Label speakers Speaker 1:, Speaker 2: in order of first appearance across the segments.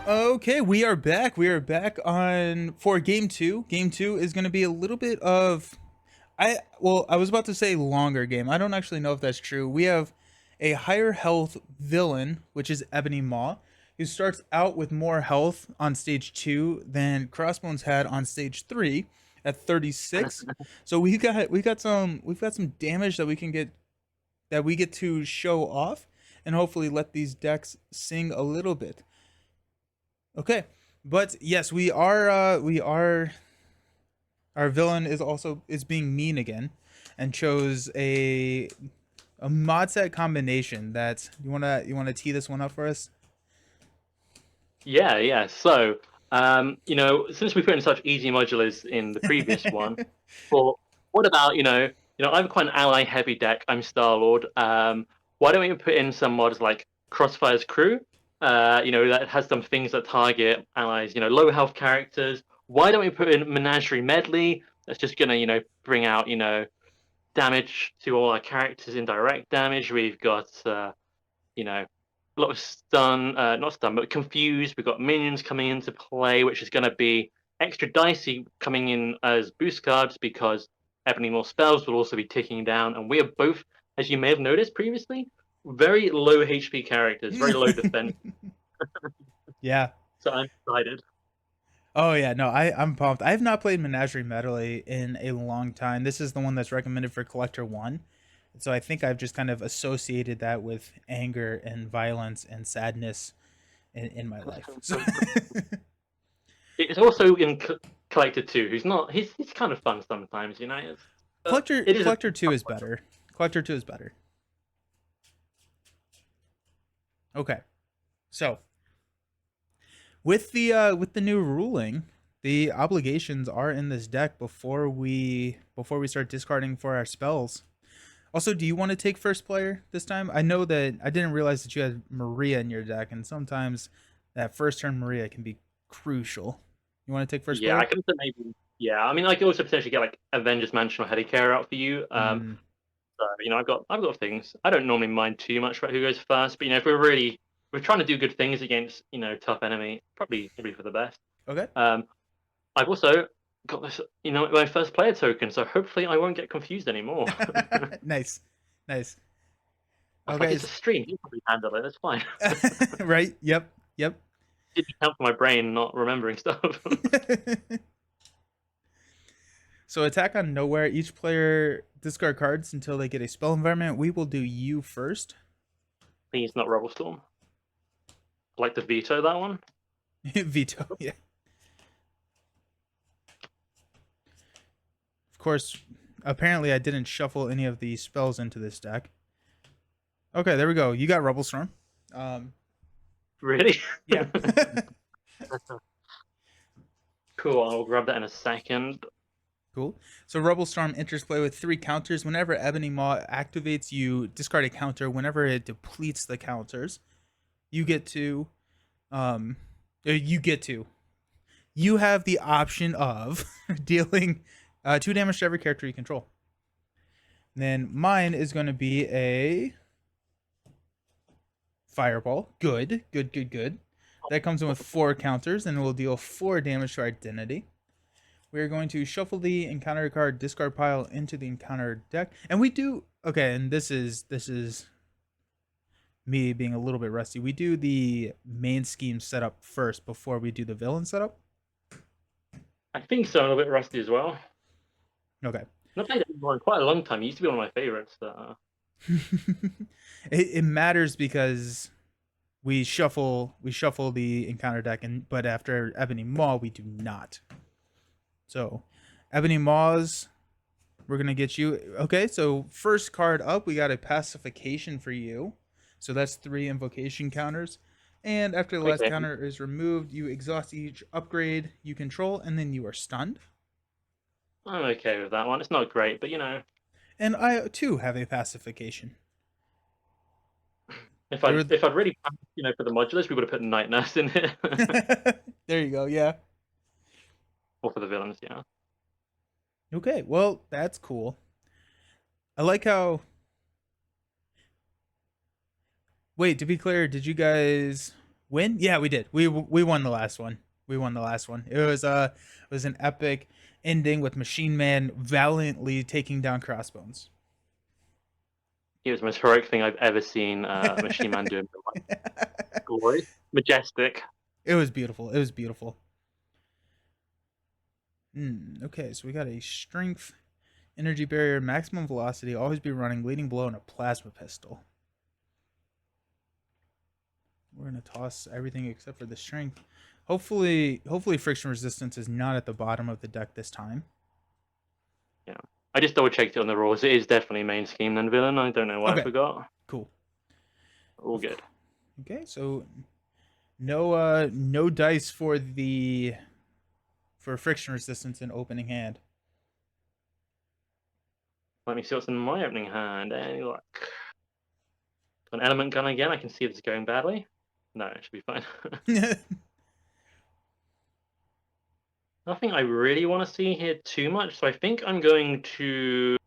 Speaker 1: Okay, we are back. We are back on for game two. Game two is going to be a little bit of I was about to say longer game. I don't actually know if that's true. We have a higher health villain, which is Ebony Maw, who starts out with more health on stage 2 than Crossbones had on stage 3 at 36. So we've got some damage that we get to show off and hopefully let these decks sing a little bit. Okay, but yes, we are. Our villain is being mean again, and chose a mod set combination. That you wanna tee this one up for us?
Speaker 2: Yeah, yeah. So, since we put in such easy modulars in the previous one, well, what about I'm quite an ally-heavy deck. I'm Star-Lord. Why don't we put in some mods like Crossfire's Crew? That has some things that target allies. Low health characters. Why don't we put in Menagerie Medley? That's just gonna, bring out, damage to all our characters, indirect damage. We've got, you know, a lot of stun, not stun, but confused. We've got minions coming into play, which is going to be extra dicey coming in as boost cards because Ebony more spells will also be ticking down. And we are both, as you may have noticed previously, very low HP characters, very low defense.
Speaker 1: Yeah.
Speaker 2: So I'm excited.
Speaker 1: Oh yeah, no, I'm pumped. I have not played Menagerie Medley in a long time. This is the one that's recommended for Collector One, so I think I've just kind of associated that with anger and violence and sadness in my life. So
Speaker 2: It's also in Collector 2, who's not, he's kind of fun sometimes,
Speaker 1: Collector
Speaker 2: it is a
Speaker 1: Collector Two is better. Collector Two is better. Okay, so with the new ruling, the obligations are in this deck before we start discarding for our spells. Also, do you want to take first player this time? I know that I didn't realize that you had Maria in your deck, and sometimes that first turn Maria can be crucial. You want to take first
Speaker 2: Yeah, I
Speaker 1: player?
Speaker 2: could maybe. Yeah, I mean, I could also potentially get like Avengers Mansion or Headicare out for you.
Speaker 1: Mm,
Speaker 2: So I've got things. I don't normally mind too much about who goes first, but if we're trying to do good things against tough enemy, probably for the best.
Speaker 1: okay.
Speaker 2: Um, I've also got this my first player token, so hopefully I won't get confused anymore.
Speaker 1: Nice, nice.
Speaker 2: It's like
Speaker 1: Okay.
Speaker 2: it's a stream. You probably handle it. That's fine.
Speaker 1: Right. Yep. Yep.
Speaker 2: Didn't help my brain not remembering stuff.
Speaker 1: So attack on nowhere. Each player discard cards until they get a spell environment. We will do you first.
Speaker 2: Please, not Rebel Storm. I'd like to veto that one.
Speaker 1: Veto. Yeah. Of course. Apparently, I didn't shuffle any of the spells into this deck. Okay, there we go. You got Rebel Storm. Um,
Speaker 2: Really?
Speaker 1: yeah.
Speaker 2: Cool. I'll grab that in a second.
Speaker 1: Cool. So Rebel Storm enters play with 3 counters. Whenever Ebony Maw activates, you discard a counter. Whenever it depletes the counters, you get to, um, you get to. You have the option of dealing 2 damage to every character you control. And then mine is going to be a Fireball. Good, good, good, good. That comes in with 4 counters and will deal 4 damage to our identity. We are going to shuffle the encounter card discard pile into the encounter deck, and we do okay. And this is me being a little bit rusty. We do the main scheme setup first before we do the villain setup.
Speaker 2: I think so. I'm a bit rusty as well.
Speaker 1: Okay.
Speaker 2: I've played it in quite a long time. It used to be one of my favorites.
Speaker 1: It matters because we shuffle the encounter deck, and but after Ebony Maw we do not. So, Ebony Maws, we're gonna get you. Okay, so first card up, we got a pacification for you. So that's 3 invocation counters. And after the last
Speaker 2: Okay.
Speaker 1: counter is removed, you exhaust each upgrade you control, and then you are stunned.
Speaker 2: I'm okay with that one. It's not great, but
Speaker 1: And I too have a pacification.
Speaker 2: if
Speaker 1: There
Speaker 2: I
Speaker 1: were
Speaker 2: if I'd really for the modulars, we would have put Night Nurse in here,
Speaker 1: there you go. Yeah.
Speaker 2: or for the villains. Yeah.
Speaker 1: Okay. Well, that's cool. I like how. Wait, to be clear, did you guys Win? Yeah, we did. We won the last one. We won the last one. It was an epic ending with Machine Man valiantly taking down Crossbones.
Speaker 2: It was the most heroic thing I've ever seen Machine Man do in real life. Glorious, majestic.
Speaker 1: It was beautiful. It was beautiful. Okay, so we got a strength, energy barrier, maximum velocity, always be running, leading blow, and a plasma pistol. We're gonna toss everything except for the strength. Hopefully friction resistance is not at the bottom of the deck this time.
Speaker 2: Yeah, I just double checked it on the rules. It is definitely main scheme than villain. I don't know why I
Speaker 1: Okay,
Speaker 2: forgot.
Speaker 1: cool.
Speaker 2: All good.
Speaker 1: Okay, so no dice for friction resistance in opening hand.
Speaker 2: Let me see what's in my opening hand. Any luck? An element gun again. I can see this is going badly. No, it should be fine. Nothing I really want to see here too much. So I think I'm going to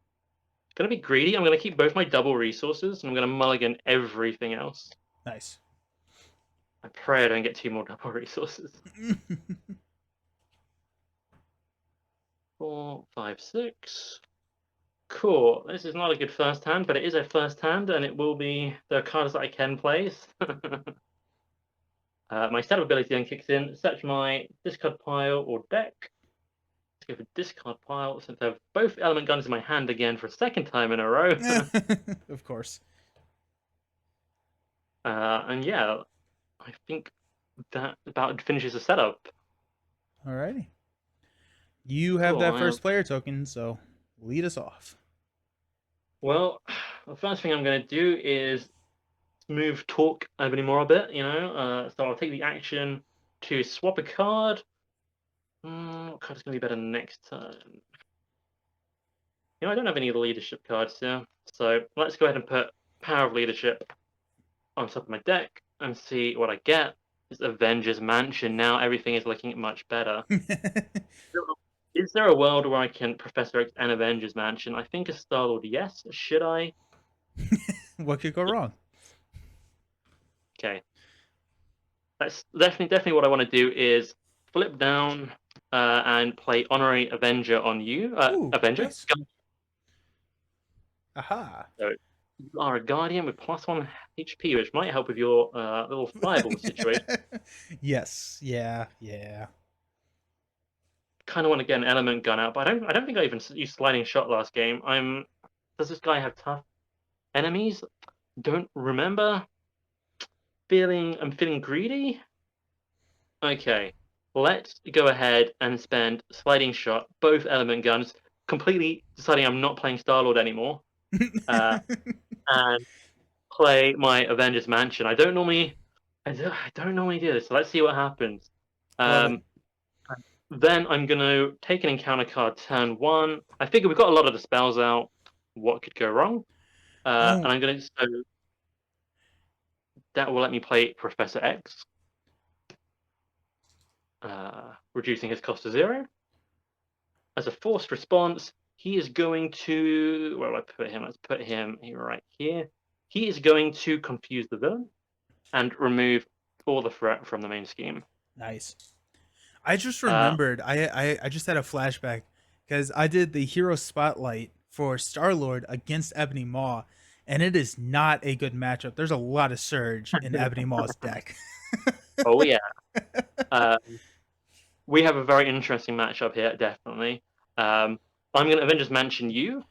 Speaker 2: be greedy. I'm going to keep both my double resources, and I'm going to mulligan everything else.
Speaker 1: Nice.
Speaker 2: I pray I don't get 2 more double resources. 4, 5, 6. Cool. This is not a good first hand, but it is a first hand, and it will be the cards that I can place. My stab ability then kicks in. Search my discard pile or deck. Let's go for discard pile, since I have both element guns in my hand again for a second time in a row.
Speaker 1: Of course.
Speaker 2: And yeah, I think that about finishes the setup.
Speaker 1: Alrighty. You have
Speaker 2: Cool.
Speaker 1: that first player token, so lead us off.
Speaker 2: Well, the first thing I'm going to do is move talk Ebony more a bit, so I'll take the action to swap a card. What card is going to be better next turn? I don't have any leadership cards here, so let's go ahead and put Power of Leadership on top of my deck and see what I get. It's Avengers Mansion. Now everything is looking much better. Is there a world where I can Professor X and Avengers Mansion? I think a Star-Lord, yes. Should I?
Speaker 1: What could go wrong?
Speaker 2: Okay. That's definitely what I want to do is flip down and play Honorary Avenger on you.
Speaker 1: Ooh,
Speaker 2: Avenger.
Speaker 1: nice. Aha.
Speaker 2: So you are a Guardian with +1 HP, which might help with your little fireball situation.
Speaker 1: Yes. Yeah. Yeah.
Speaker 2: Kind of want to get an element gun out, but I don't think I even used sliding shot last game. Does this guy have tough enemies? Don't remember. I'm feeling greedy. Okay, let's go ahead and spend sliding shot, both element guns, completely deciding I'm not playing Star-Lord anymore, and play my Avengers Mansion. I don't normally do this, so let's see what happens.
Speaker 1: Love it.
Speaker 2: Um, then I'm going to take an encounter card turn 1. I figure we've got a lot of the spells out. What could go wrong?
Speaker 1: Oh,
Speaker 2: And I'm going to so that will let me play Professor X, reducing his cost to 0. As a forced response, he is going to. Where do I put him? Let's put him right here. He is going to confuse the villain and remove all the threat from the main scheme.
Speaker 1: nice. I just
Speaker 2: Uh,
Speaker 1: remembered. I just had a flashback because I did the hero spotlight for Star Lord against Ebony Maw, and it is not a good matchup. There's a lot of surge in Ebony Maw's deck.
Speaker 2: oh yeah, uh, we have a very interesting matchup here, definitely. I'm going to Avengers Mansion you.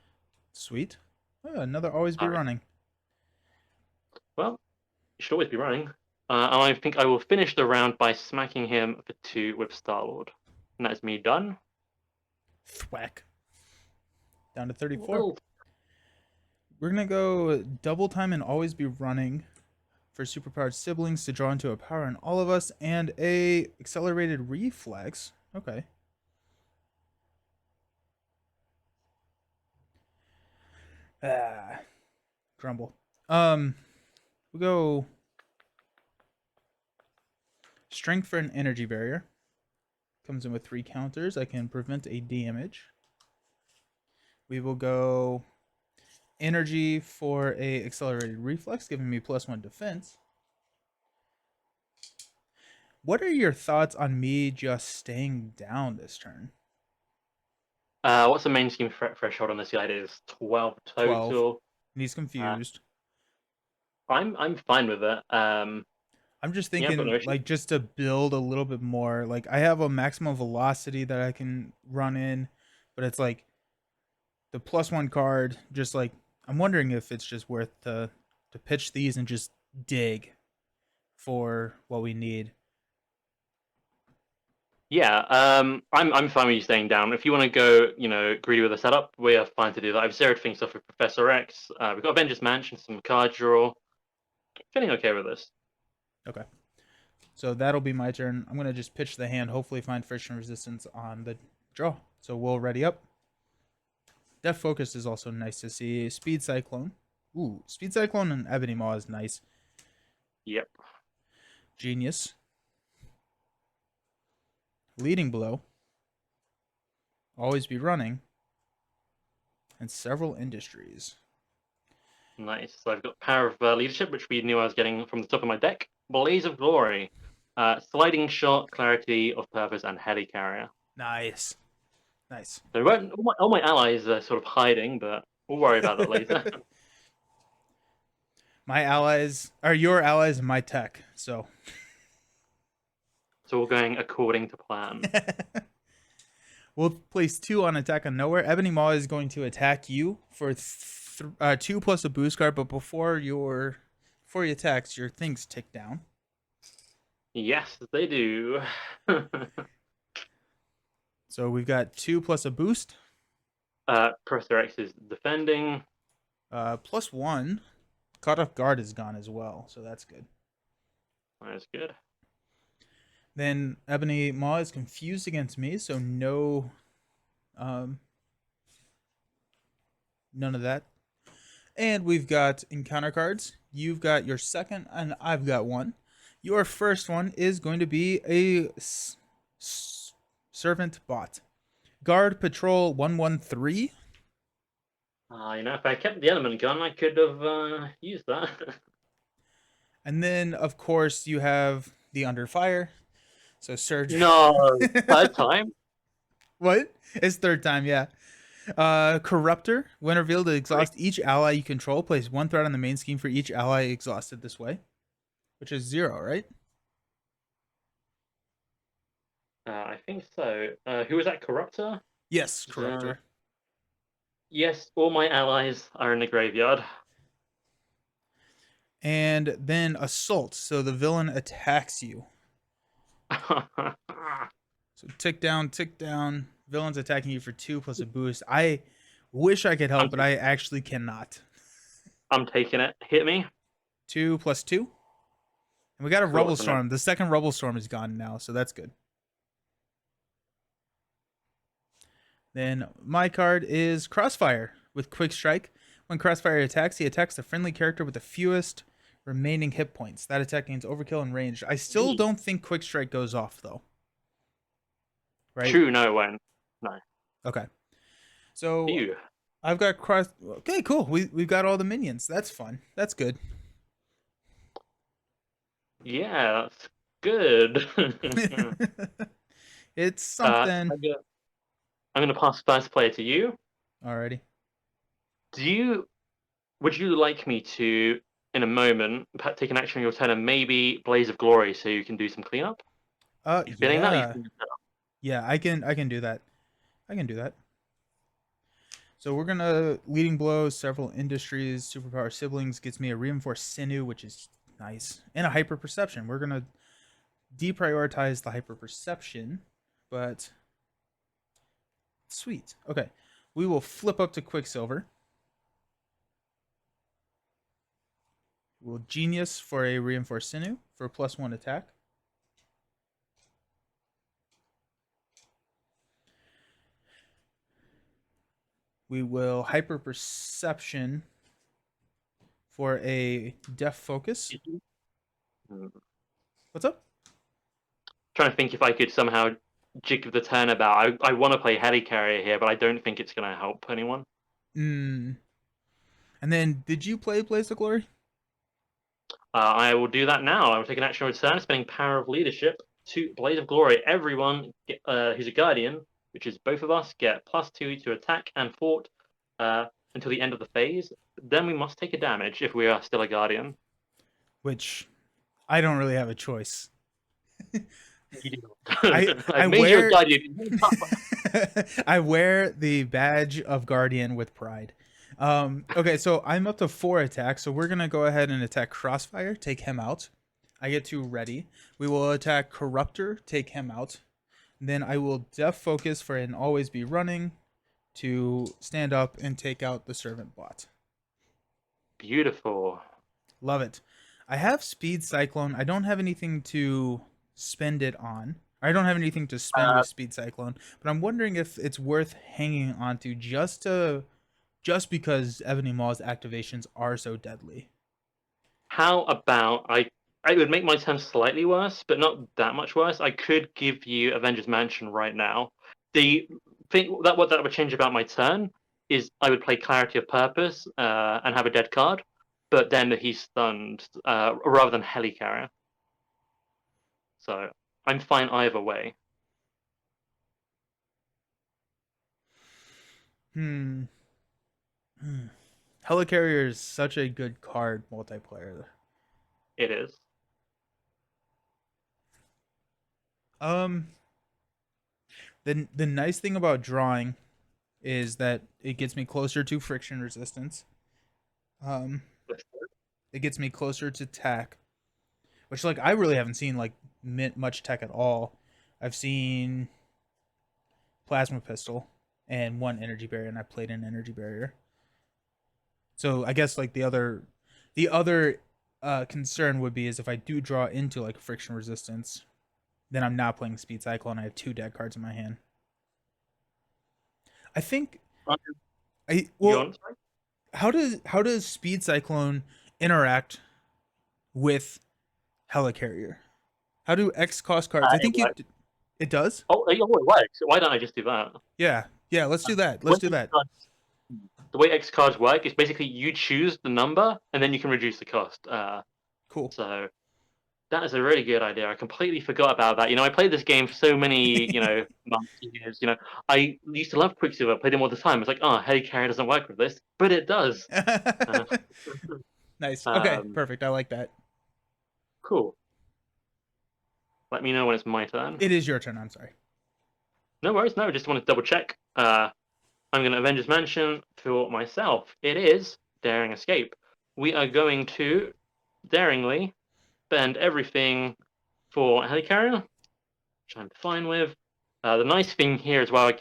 Speaker 1: Sweet. Oh, another always be
Speaker 2: All right.
Speaker 1: running.
Speaker 2: Well, you should always be running. And I think I will finish the round by smacking him for 2 with Star Lord, and that is me done.
Speaker 1: Thwack. Down to 34.
Speaker 2: Well,
Speaker 1: We're gonna go double time and always be running for superpowered siblings to draw into a power in all of us and a accelerated reflex. Okay. Ah, grumble. We go strength for an energy barrier. Comes in with 3 counters. I can prevent a damage. We will go energy for a accelerated reflex, giving me +1 defense. What are your thoughts on me just staying down this turn?
Speaker 2: What's the main scheme threshold on this guy? It is 12
Speaker 1: 12.
Speaker 2: total.
Speaker 1: And he's
Speaker 2: Uh,
Speaker 1: confused.
Speaker 2: I'm fine with it.
Speaker 1: I'm just
Speaker 2: Yeah, I've got no
Speaker 1: thinking,
Speaker 2: issue.
Speaker 1: like, just to build a little bit more. Like, I have a maximum velocity that I can run in, but it's like the +1 card. Just like, I'm wondering if it's just worth to pitch these and just dig for what we need.
Speaker 2: Yeah, I'm fine with you staying down. If you want to go, greedy with the setup, we are fine to do that. I've zeroed things off with Professor X. We've got Avengers Mansion, some card draw. Feeling okay with this.
Speaker 1: Okay. So that'll be my turn. I'm gonna just pitch the hand. Hopefully, find friction resistance on the draw. So we'll ready up. Death Focus is also nice to see. Speed Cyclone. Ooh, Speed Cyclone and Ebony Maw is nice.
Speaker 2: Yep.
Speaker 1: Genius. Leading Blow. Always be running. And several industries.
Speaker 2: Nice. So I've got Power of Leadership, which we knew I was getting from the top of my deck. Blaze of Glory. Sliding Shot, Clarity of Purpose, and Helicarrier.
Speaker 1: Nice. Nice.
Speaker 2: So all my allies are sort of hiding, but we'll worry about that later.
Speaker 1: My allies are your allies in my tech, so
Speaker 2: So we're going according to plan.
Speaker 1: we'll place 2 on attack on nowhere. Ebony Maw is going to attack you for 2 plus a boost card, but before he attacks, your things tick down.
Speaker 2: Yes, they do.
Speaker 1: So we've got 2 plus a boost,
Speaker 2: Professor X is defending.
Speaker 1: +1. Caught off guard is gone as well, so that's good.
Speaker 2: That's good.
Speaker 1: Then Ebony Maw is confused against me, so no, none of that. And we've got encounter cards. You've got your second, and I've got one. Your first one is going to be a servant bot. Guard Patrol 113.
Speaker 2: If I kept the element gun, I could have used that.
Speaker 1: And then, of course, you have the Under Fire. So Surge.
Speaker 2: No, third time.
Speaker 1: What? It's third time, yeah. Corruptor. When revealed to exhaust each ally you control, place 1 threat on the main scheme for each ally exhausted this way. Which is 0, right?
Speaker 2: I think so. Who was that? Corruptor?
Speaker 1: Yes, Corruptor.
Speaker 2: Yes, all my allies are in the graveyard.
Speaker 1: And then Assault. So the villain attacks you. So tick down, tick down. Villain's attacking you for 2 plus a boost. I wish I could help, but I actually cannot.
Speaker 2: I'm taking it. Hit me.
Speaker 1: 2 plus 2. And we got a
Speaker 2: Cool,
Speaker 1: Rubble
Speaker 2: so
Speaker 1: Storm. The second Rubble Storm is gone now, so that's good. Then my card is Crossfire with Quick Strike. When Crossfire attacks, he attacks the friendly character with the fewest remaining hit points. That attack gains overkill and range. I still don't think Quick Strike goes off, though. Right?
Speaker 2: True, no, when. No.
Speaker 1: Okay. So
Speaker 2: You.
Speaker 1: I've got cross. Okay, cool. We've got all the minions. That's fun. That's good.
Speaker 2: Yeah, that's good.
Speaker 1: It's something.
Speaker 2: I'm gonna pass first player to you.
Speaker 1: Alrighty.
Speaker 2: Would you like me to, in a moment, take an action on your turn and maybe Blaze of Glory so you can do some cleanup? You feeling that?
Speaker 1: Yeah. Yeah, I can do that. I can do that. So we're gonna leading blow, several industries, superpower siblings gets me a reinforced sinew, which is nice, and a hyper perception. We're gonna deprioritize the hyper perception, but sweet. Okay, we will flip up to Quicksilver. We'll genius for a reinforced sinew for a +1 attack. We will hyper perception for a deaf focus. What's up?
Speaker 2: Trying to think if I could somehow jig the turnabout. I want to play Helicarrier here, but I don't think it's going to help anyone.
Speaker 1: And then, did you play Blaze of Glory?
Speaker 2: I will do that now. I will take an action on return, spending Power of Leadership. to Blaze of Glory. Everyone who's a Guardian, which is both of us, get +2 to attack and fort until the end of the phase. Then we must take a damage if we are still a Guardian.
Speaker 1: Which I don't really have a choice.
Speaker 2: You do
Speaker 1: I
Speaker 2: not.
Speaker 1: I
Speaker 2: I've made you a
Speaker 1: wear
Speaker 2: Guardian.
Speaker 1: I wear the badge of Guardian with pride. Okay, so I'm up to 4 attacks, so we're gonna go ahead and attack Crossfire, take him out. I get to ready. We will attack Corruptor, take him out. Then I will Def Focus for an always be running to stand up and take out the Servant Bot.
Speaker 2: Beautiful.
Speaker 1: Love it. I have Speed Cyclone. I don't have anything to spend it on. I don't have anything to spend with Speed Cyclone, but I'm wondering if it's worth hanging on to just because Ebony Maw's activations are so deadly.
Speaker 2: How about I would make my turn slightly worse, but not that much worse. I could give you Avengers Mansion right now. The thing that what that would change about my turn is I would play Clarity of Purpose and have a dead card, but then he's stunned rather than Helicarrier. So I'm fine either way.
Speaker 1: Hmm. Helicarrier is such a good card multiplayer.
Speaker 2: It is.
Speaker 1: Um, the nice thing about drawing is that it gets me closer to friction resistance. Um, it gets me closer to tech, which like I really haven't seen like much tech at all. I've seen plasma pistol and 1 energy barrier, and I played an energy barrier. So I guess like the other concern would be is if I do draw into like friction resistance, then I'm not playing Speed Cyclone. I have 2 dead cards in my hand. I think I well, how does Speed Cyclone interact with Helicarrier? How do X cost cards? I think it does.
Speaker 2: Oh, it works. Why don't I just do that?
Speaker 1: Yeah, yeah. Let's do that. Let's do that.
Speaker 2: The way X cards work is basically you choose the number and then you can reduce the cost.
Speaker 1: Cool.
Speaker 2: So that is a really good idea. I completely forgot about that. I played this game for so many, months, years. I used to love Quicksilver. I played him all the time. It's like, oh, Helicarrier doesn't work with this, but it does. Uh,
Speaker 1: Nice. Okay,
Speaker 2: um,
Speaker 1: perfect. I like that.
Speaker 2: cool. Let me know when it's my turn.
Speaker 1: It is your turn. I'm sorry.
Speaker 2: No worries. No, just want to double check. I'm going to Avengers Mansion for myself. It is Daring Escape. We are going to daringly spend everything for Helicarrier, which I'm fine with. The nice thing here as well,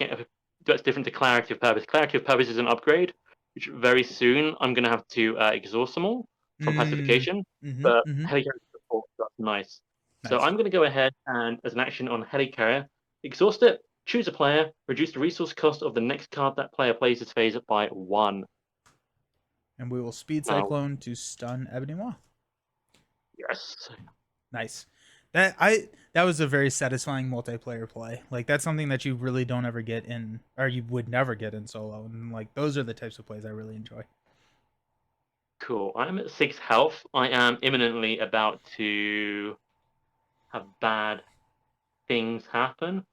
Speaker 2: that's different to Clarity of Purpose. Clarity of Purpose is an upgrade, which very soon I'm going to have to exhaust them all from pacification. But Helicarrier support, that's nice. So
Speaker 1: Nice.
Speaker 2: I'm going to go ahead and, as an action on Helicarrier, exhaust it, choose a player, reduce the resource cost of the next card that player plays this phase by 1.
Speaker 1: And we will Speed
Speaker 2: Now,
Speaker 1: Cyclone to stun Ebony Maw.
Speaker 2: yes.
Speaker 1: Nice. That was a very satisfying multiplayer play. Like that's something that you really don't ever get in, or you would never get in solo. And like those are the types of plays I really enjoy.
Speaker 2: Cool. I'm at 6 health. I am imminently about to have bad things happen.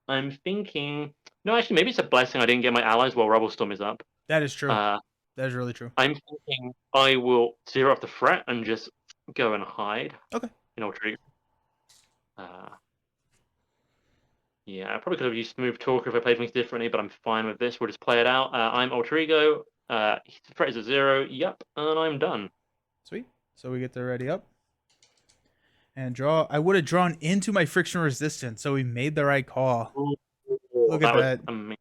Speaker 2: I'm thinking, no, actually, maybe it's a blessing I didn't get my allies while Rebel Storm is up.
Speaker 1: That is true.
Speaker 2: Uh,
Speaker 1: That is really true.
Speaker 2: I'm thinking I will zero off the threat and just go and hide.
Speaker 1: Okay.
Speaker 2: In Alter yeah, I probably could have used Smooth Talker if I played things differently, but I'm fine with this. We'll just play it out. I'm Alter Ego. Threat is a 0. Yep, and I'm done.
Speaker 1: Sweet. So we get the ready up. And draw. I would have drawn into my friction resistance, so we made the right call.
Speaker 2: Ooh,
Speaker 1: Look at that.
Speaker 2: Amazing.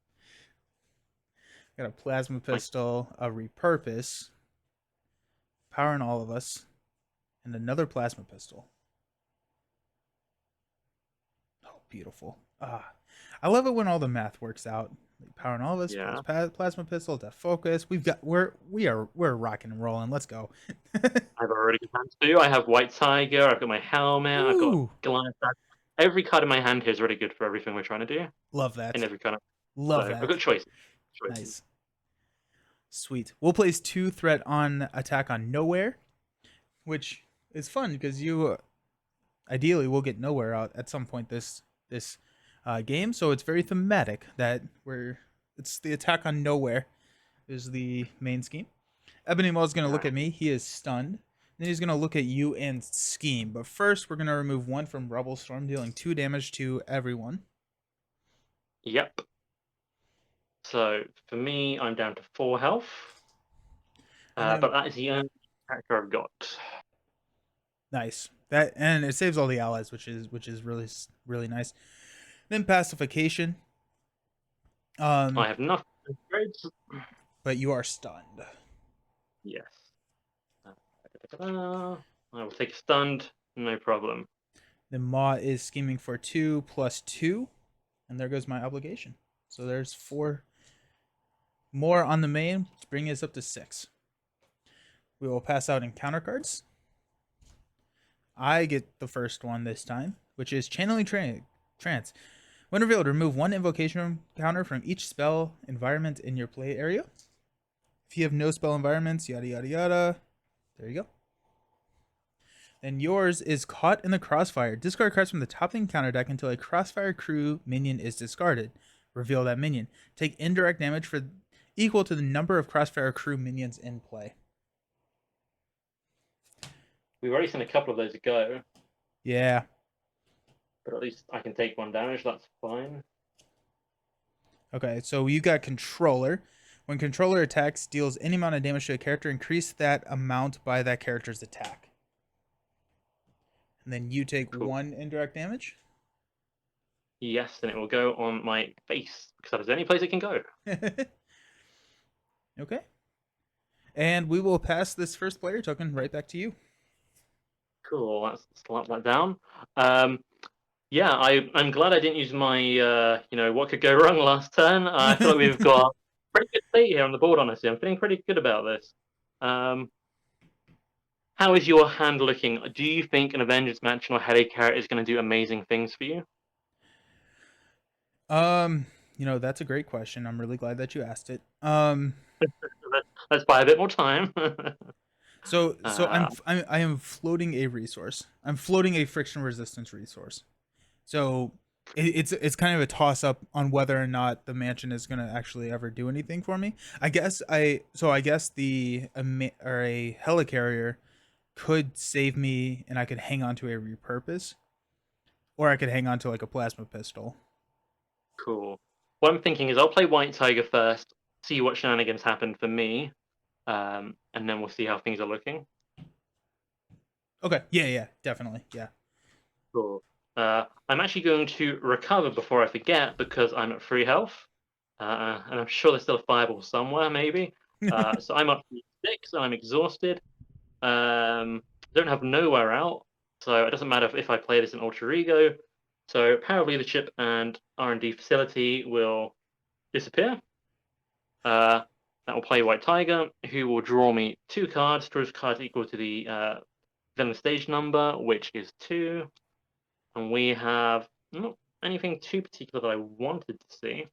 Speaker 1: Got a plasma pistol, a repurpose, powering all of us, and another plasma pistol. Oh, beautiful. I love it when all the math works out. Like powering all of us,
Speaker 2: Yeah.
Speaker 1: plasma pistol, to focus. We're rocking and rolling. Let's go.
Speaker 2: I have a really good hand too. I have White Tiger. I've got my helmet. I've got Goliath. Every card in my hand here is really good for everything we're trying to do.
Speaker 1: Love that.
Speaker 2: In every kind of.
Speaker 1: Love
Speaker 2: so
Speaker 1: that.
Speaker 2: I've got choices.
Speaker 1: Nice. Sweet. We'll place 2 threat on attack on nowhere, which is fun because you ideally we'll get nowhere out at some point this game. So it's very thematic that it's the attack on nowhere is the main scheme. Ebony Maw is going to look
Speaker 2: Ah,
Speaker 1: at me. He is stunned. Then he's going to look at you and scheme. But first, we're going to remove one from Rebel Storm, dealing 2 damage to everyone.
Speaker 2: yep. So for me, I'm down to 4 health.
Speaker 1: And then
Speaker 2: But that is the only character I've got.
Speaker 1: nice. That and it saves all the allies, which is really nice. Then pacification.
Speaker 2: I
Speaker 1: Um,
Speaker 2: have nothing. Great.
Speaker 1: but you are stunned.
Speaker 2: Yes. I will take a stunned, no problem.
Speaker 1: Then Maw is scheming for 2 plus 2, and there goes my obligation. So there's 4 more on the main, bringing us up to 6. We will pass out encounter cards. I get the first one this time, which is Channeling Trance. When revealed, remove 1 invocation counter from each spell environment in your play area. If you have no spell environments, yada yada yada. There you go. And yours is Caught in the Crossfire. Discard cards from the top of the encounter deck until a Crossfire crew minion is discarded. Reveal that minion. Take indirect damage for equal to the number of Crossfire crew minions in play.
Speaker 2: We've already seen a couple of those go,
Speaker 1: Yeah.
Speaker 2: but at least I can take 1 damage. That's fine.
Speaker 1: Okay, so you got Controller. When Controller attacks, deals any amount of damage to a character, increase that amount by that character's attack. And then you take
Speaker 2: Cool.
Speaker 1: 1 indirect damage.
Speaker 2: Yes, and it will go on my face because that is the only place it can go.
Speaker 1: Okay. And we will pass this first player token right back to you.
Speaker 2: Cool. Let's slap that down. Yeah, I'm glad I didn't use my what could go wrong last turn. I feel like we've got pretty good state here on the board. Honestly, I'm feeling pretty good about this. How is your hand looking? Do you think an Avengers Mansion or Heli Carrot is going to do amazing things for you?
Speaker 1: That's a great question. I'm really glad that you asked it.
Speaker 2: Let's buy a bit more time.
Speaker 1: So
Speaker 2: uh,
Speaker 1: I am floating a resource. I'm floating a friction resistance resource. So it's kind of a toss up on whether or not the mansion is going to actually ever do anything for me. I guess or a helicarrier could save me, and I could hang on to a repurpose, or I could hang on to like a plasma pistol.
Speaker 2: cool. What I'm thinking is I'll play White Tiger first, see what shenanigans happen for me, and then we'll see how things are looking.
Speaker 1: Okay. Yeah. Definitely. Yeah.
Speaker 2: Cool. I'm actually going to recover before I forget because I'm at 3 health, and I'm sure there's still a fireball somewhere, maybe. So I'm up to 6, and I'm exhausted. Don't have nowhere out, so it doesn't matter if I play this in Alter Ego. So Power of Leadership and R&D Facility will disappear. That will play White Tiger, who will draw me 2 cards. Draws cards equal to the villain stage number, which is 2. And we have not anything too particular that I wanted to see.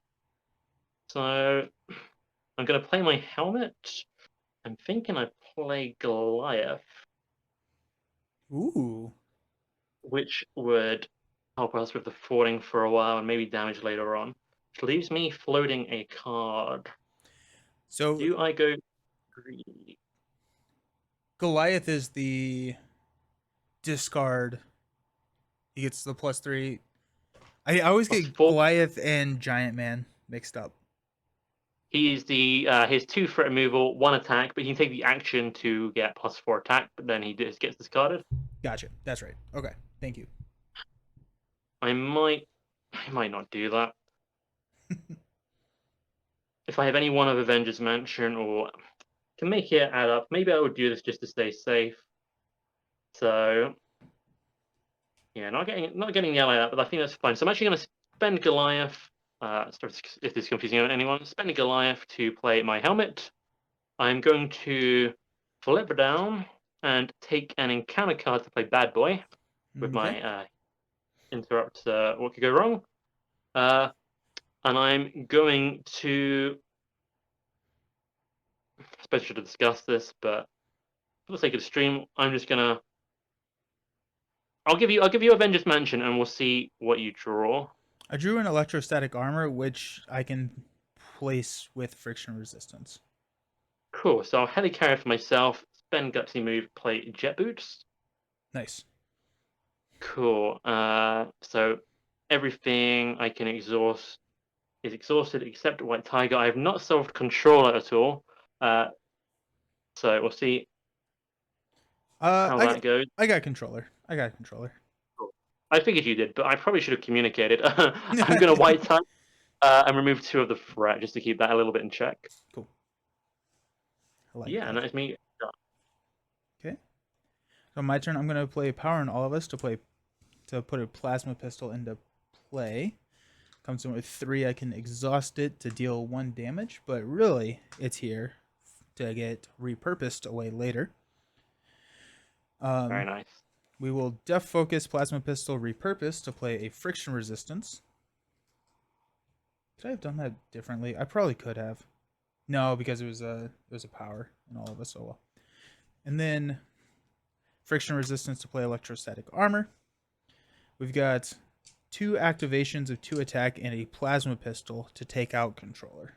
Speaker 2: So I'm going to play my helmet. I'm thinking I play Goliath,
Speaker 1: Ooh.
Speaker 2: which would help us with the floating for a while and maybe damage later on. Which leaves me floating a card.
Speaker 1: So
Speaker 2: Do I go greedy?
Speaker 1: Goliath is the discard. He gets the +3. I always
Speaker 2: Plus
Speaker 1: get
Speaker 2: 4.
Speaker 1: Goliath and Giant Man mixed up.
Speaker 2: He's the his 2 threat removal, 1 attack, but he can take the action to get +4 attack, but then he just gets discarded.
Speaker 1: Gotcha. That's right. Okay. Thank you.
Speaker 2: I might not do that. If I have any one of Avengers Mansion or can make it add up, maybe I would do this just to stay safe. So yeah, not getting the ally out, but I think that's fine. So I'm actually going to spend Goliath. Sorry if this is confusing anyone, spend Goliath to play my helmet. I'm going to flip down and take an encounter card to play Bad Boy with
Speaker 1: Okay.
Speaker 2: my interrupt. What could go wrong? And I'm going to. I suppose I should have discussed this, but for the sake of the stream, I'm just gonna I'll give you Avengers Mansion, and we'll see what you draw.
Speaker 1: I drew an electrostatic armor, which I can place with friction resistance.
Speaker 2: Cool. So I'll helicarrier for myself. Spend gutsy move. Play jet boots.
Speaker 1: Nice.
Speaker 2: Cool. So everything I can exhaust is exhausted except White Tiger. I have not solved controller at all. Uh, so we'll see how
Speaker 1: I got,
Speaker 2: that goes.
Speaker 1: I got controller. I got controller.
Speaker 2: Cool. I figured you did, but I probably should have communicated. I'm gonna White Tiger and remove 2 of the threat just to keep that a little bit in check.
Speaker 1: Cool. I like
Speaker 2: Yeah, and
Speaker 1: that.
Speaker 2: that is me done.
Speaker 1: Okay. So my turn. I'm gonna play power on all of us to put a plasma pistol into play. Comes in with 3. I can exhaust it to deal 1 damage, but really it's here to get repurposed away later.
Speaker 2: Very nice.
Speaker 1: We will def focus plasma pistol repurpose to play a friction resistance. Could I have done that differently? I probably could have. No, because it was a power in all of us. Oh well. And then friction resistance to play electrostatic armor. We've got 2 activations of 2 attack and a plasma pistol to take out controller.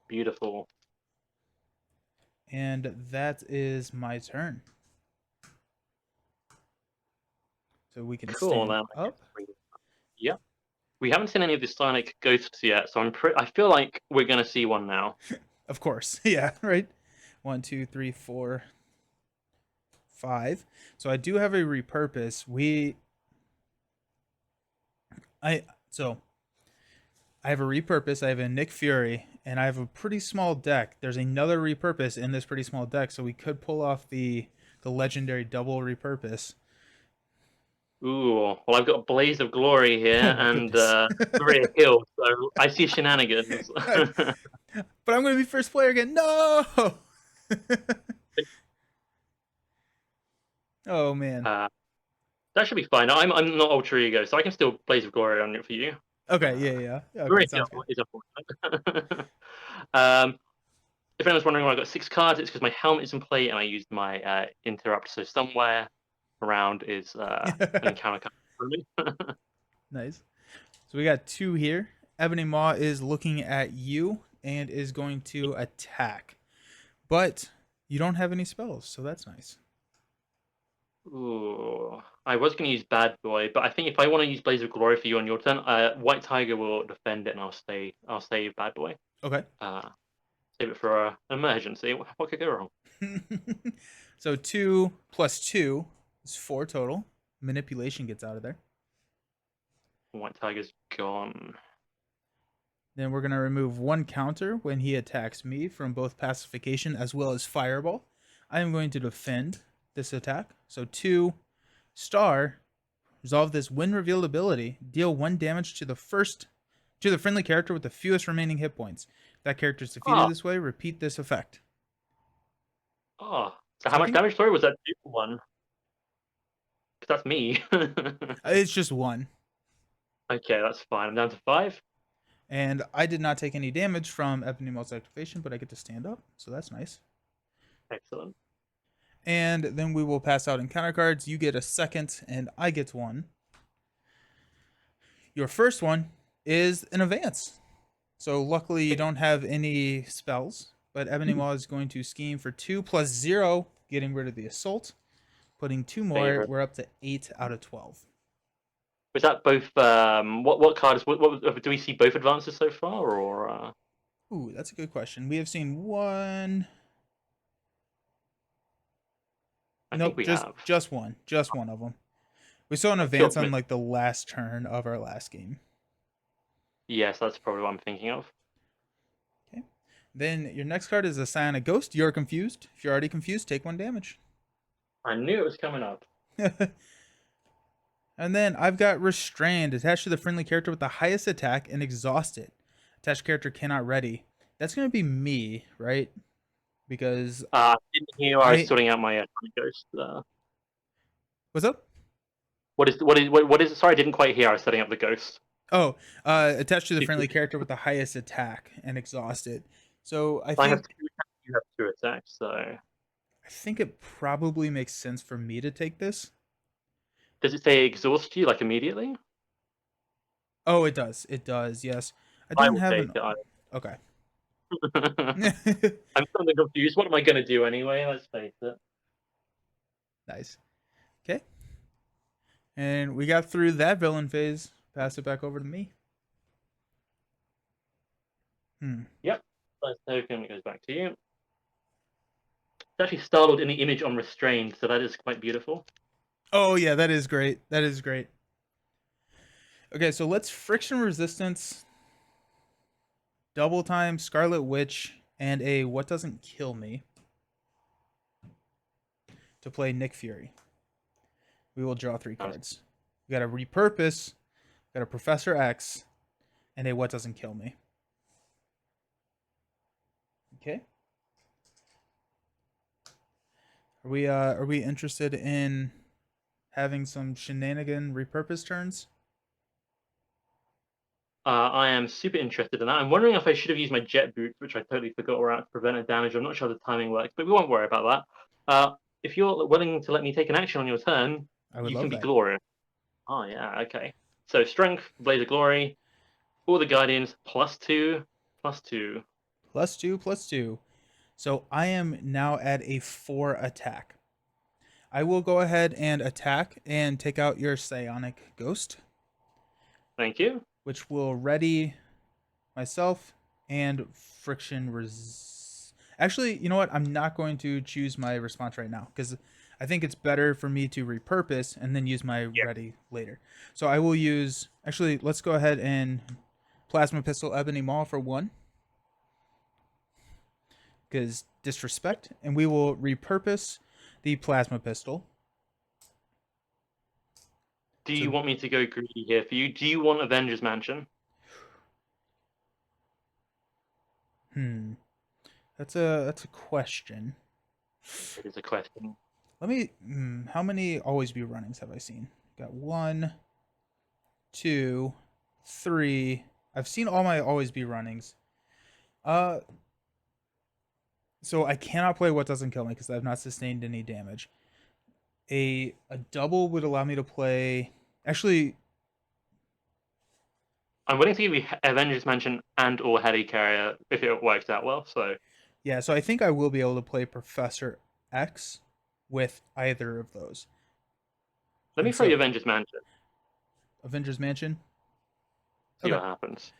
Speaker 2: Beautiful.
Speaker 1: And that is my turn. So we can
Speaker 2: Cool.
Speaker 1: stand up.
Speaker 2: Yep. We haven't seen any of the Sonic ghosts yet, so I feel like we're gonna see one now.
Speaker 1: Of course. Yeah, right. 1, 2, 3, 4, 5. So I do have a repurpose. I have a repurpose. I have a Nick Fury, and I have a pretty small deck. There's another repurpose in this pretty small deck, so we could pull off the legendary double repurpose.
Speaker 2: Ooh, well, I've got Blaze of Glory here
Speaker 1: Oh
Speaker 2: and
Speaker 1: goodness!
Speaker 2: Maria Hill, so I see shenanigans.
Speaker 1: But I'm gonna be first player again. No! Oh man.
Speaker 2: That should be fine. I'm not Ultra Ego, so I can still Blaze of Glory on it for you.
Speaker 1: Okay, yeah. Okay,
Speaker 2: Maria Hill
Speaker 1: sounds good.
Speaker 2: is unfortunate. If anyone's wondering why I got 6 cards, it's because my helmet is in play and I used my interrupt. So somewhere around is an encounter card for me.
Speaker 1: Nice. So we got 2 here. Ebony Maw is looking at you and is going to attack. But you don't have any spells, so that's nice.
Speaker 2: Ooh, I was going to use Bad Boy, but I think if I want to use Blaze of Glory for you on your turn, White Tiger will defend it, and I'll save Bad Boy.
Speaker 1: Okay.
Speaker 2: Save it for an emergency. What could go wrong?
Speaker 1: So 2 plus 2 is 4 total. Manipulation gets out of there.
Speaker 2: White Tiger's gone.
Speaker 1: Then we're going to remove 1 counter when he attacks me from both pacification as well as fireball. I am going to defend this attack. So 2 star, resolve this when revealed ability, deal 1 damage to the friendly character with the fewest remaining hit points. If that character is defeated this way, repeat this effect.
Speaker 2: Oh, so how much damage? Sorry, was that 2 for 1? Because that's me.
Speaker 1: It's just 1.
Speaker 2: Okay, that's fine. I'm down to 5.
Speaker 1: And I did not take any damage from Ebony Maw's activation, but I get to stand up, so that's nice.
Speaker 2: Excellent.
Speaker 1: And then we will pass out encounter cards. You get a second, and I get 1. Your first one is an advance. So luckily you don't have any spells, but Ebony Maw is going to scheme for 2 plus 0, getting rid of the assault. Putting 2 more, we're up to 8 out of 12.
Speaker 2: Was that both? What cards? What do we see both advances so far, or?
Speaker 1: Ooh, that's a good question. We have seen 1. Nope, just 1. Just 1 of them. We saw an advance on like the last turn of our last game.
Speaker 2: Yes, that's probably what I'm thinking of.
Speaker 1: Okay. Then your next card is a Psionic Ghost. You're confused. If you're already confused, take 1 damage.
Speaker 2: I knew it was coming up.
Speaker 1: And then I've got Restrained. Attached to the friendly character with the highest attack and exhausted. Attached character cannot ready. That's going to be me, right? Because
Speaker 2: I didn't hear. I was sorting out my ghost.
Speaker 1: What's up?
Speaker 2: What is it? Sorry, I didn't quite hear. I was setting up the ghost.
Speaker 1: Oh, attached to the friendly character with the highest attack and exhausted. So I think
Speaker 2: you have 2 attacks, so
Speaker 1: I think it probably makes sense for me to take this.
Speaker 2: Does it say exhaust you like immediately?
Speaker 1: Oh, it does. It does. Yes. I
Speaker 2: I
Speaker 1: don't
Speaker 2: will
Speaker 1: have
Speaker 2: take
Speaker 1: an.
Speaker 2: it.
Speaker 1: Okay.
Speaker 2: I'm something confused. What am I going to do anyway? Let's face it.
Speaker 1: Nice. Okay. And we got through that villain phase. Pass it back over to me. Hmm.
Speaker 2: Yep. First token goes back to you. It's actually startled in the image on restrained, so that is quite beautiful.
Speaker 1: Oh yeah, that is great. That is great. Okay, so let's friction resistance, double time, Scarlet Witch, and a what doesn't kill me to play Nick Fury. We will draw 3 cards. We got a repurpose, got a Professor X, and a what doesn't kill me. Okay. Are we interested in having some shenanigan repurpose turns?
Speaker 2: I am super interested in that. I'm wondering if I should have used my jet boots, which I totally forgot were out to prevent a damage. I'm not sure the timing works, but we won't worry about that. If you're willing to let me take an action on your turn,
Speaker 1: I would
Speaker 2: you
Speaker 1: love
Speaker 2: can be
Speaker 1: that.
Speaker 2: glorious. Oh yeah, okay. So strength, blaze of glory, all the guardians +2, +2.
Speaker 1: +2, +2. So I am now at a 4 attack. I will go ahead and attack and take out your psionic ghost,
Speaker 2: Thank you.
Speaker 1: which will ready myself and Actually, you know what? I'm not going to choose my response right now because I think it's better for me to repurpose and then use my
Speaker 2: Yeah.
Speaker 1: ready later. So I will use. Actually, let's go ahead and plasma pistol Ebony Maw for 1 because disrespect, and we will repurpose the plasma pistol.
Speaker 2: Do
Speaker 1: So,
Speaker 2: you want me to go greedy here for you? Do you want Avengers Mansion?
Speaker 1: hmm, that's a question.
Speaker 2: It is a question.
Speaker 1: Let me. How many always be runnings have I seen? Got 1, 2, 3. I've seen all my always be runnings. Uh, so I cannot play what doesn't kill me because I've not sustained any damage. A double would allow me to play. Actually,
Speaker 2: I'm willing to give you Avengers Mansion and or Helicarrier if it works out well. So
Speaker 1: yeah. So I think I will be able to play Professor X with either of those.
Speaker 2: let me
Speaker 1: And
Speaker 2: throw you
Speaker 1: so
Speaker 2: Avengers Mansion.
Speaker 1: Avengers Mansion.
Speaker 2: See
Speaker 1: Okay.
Speaker 2: what happens.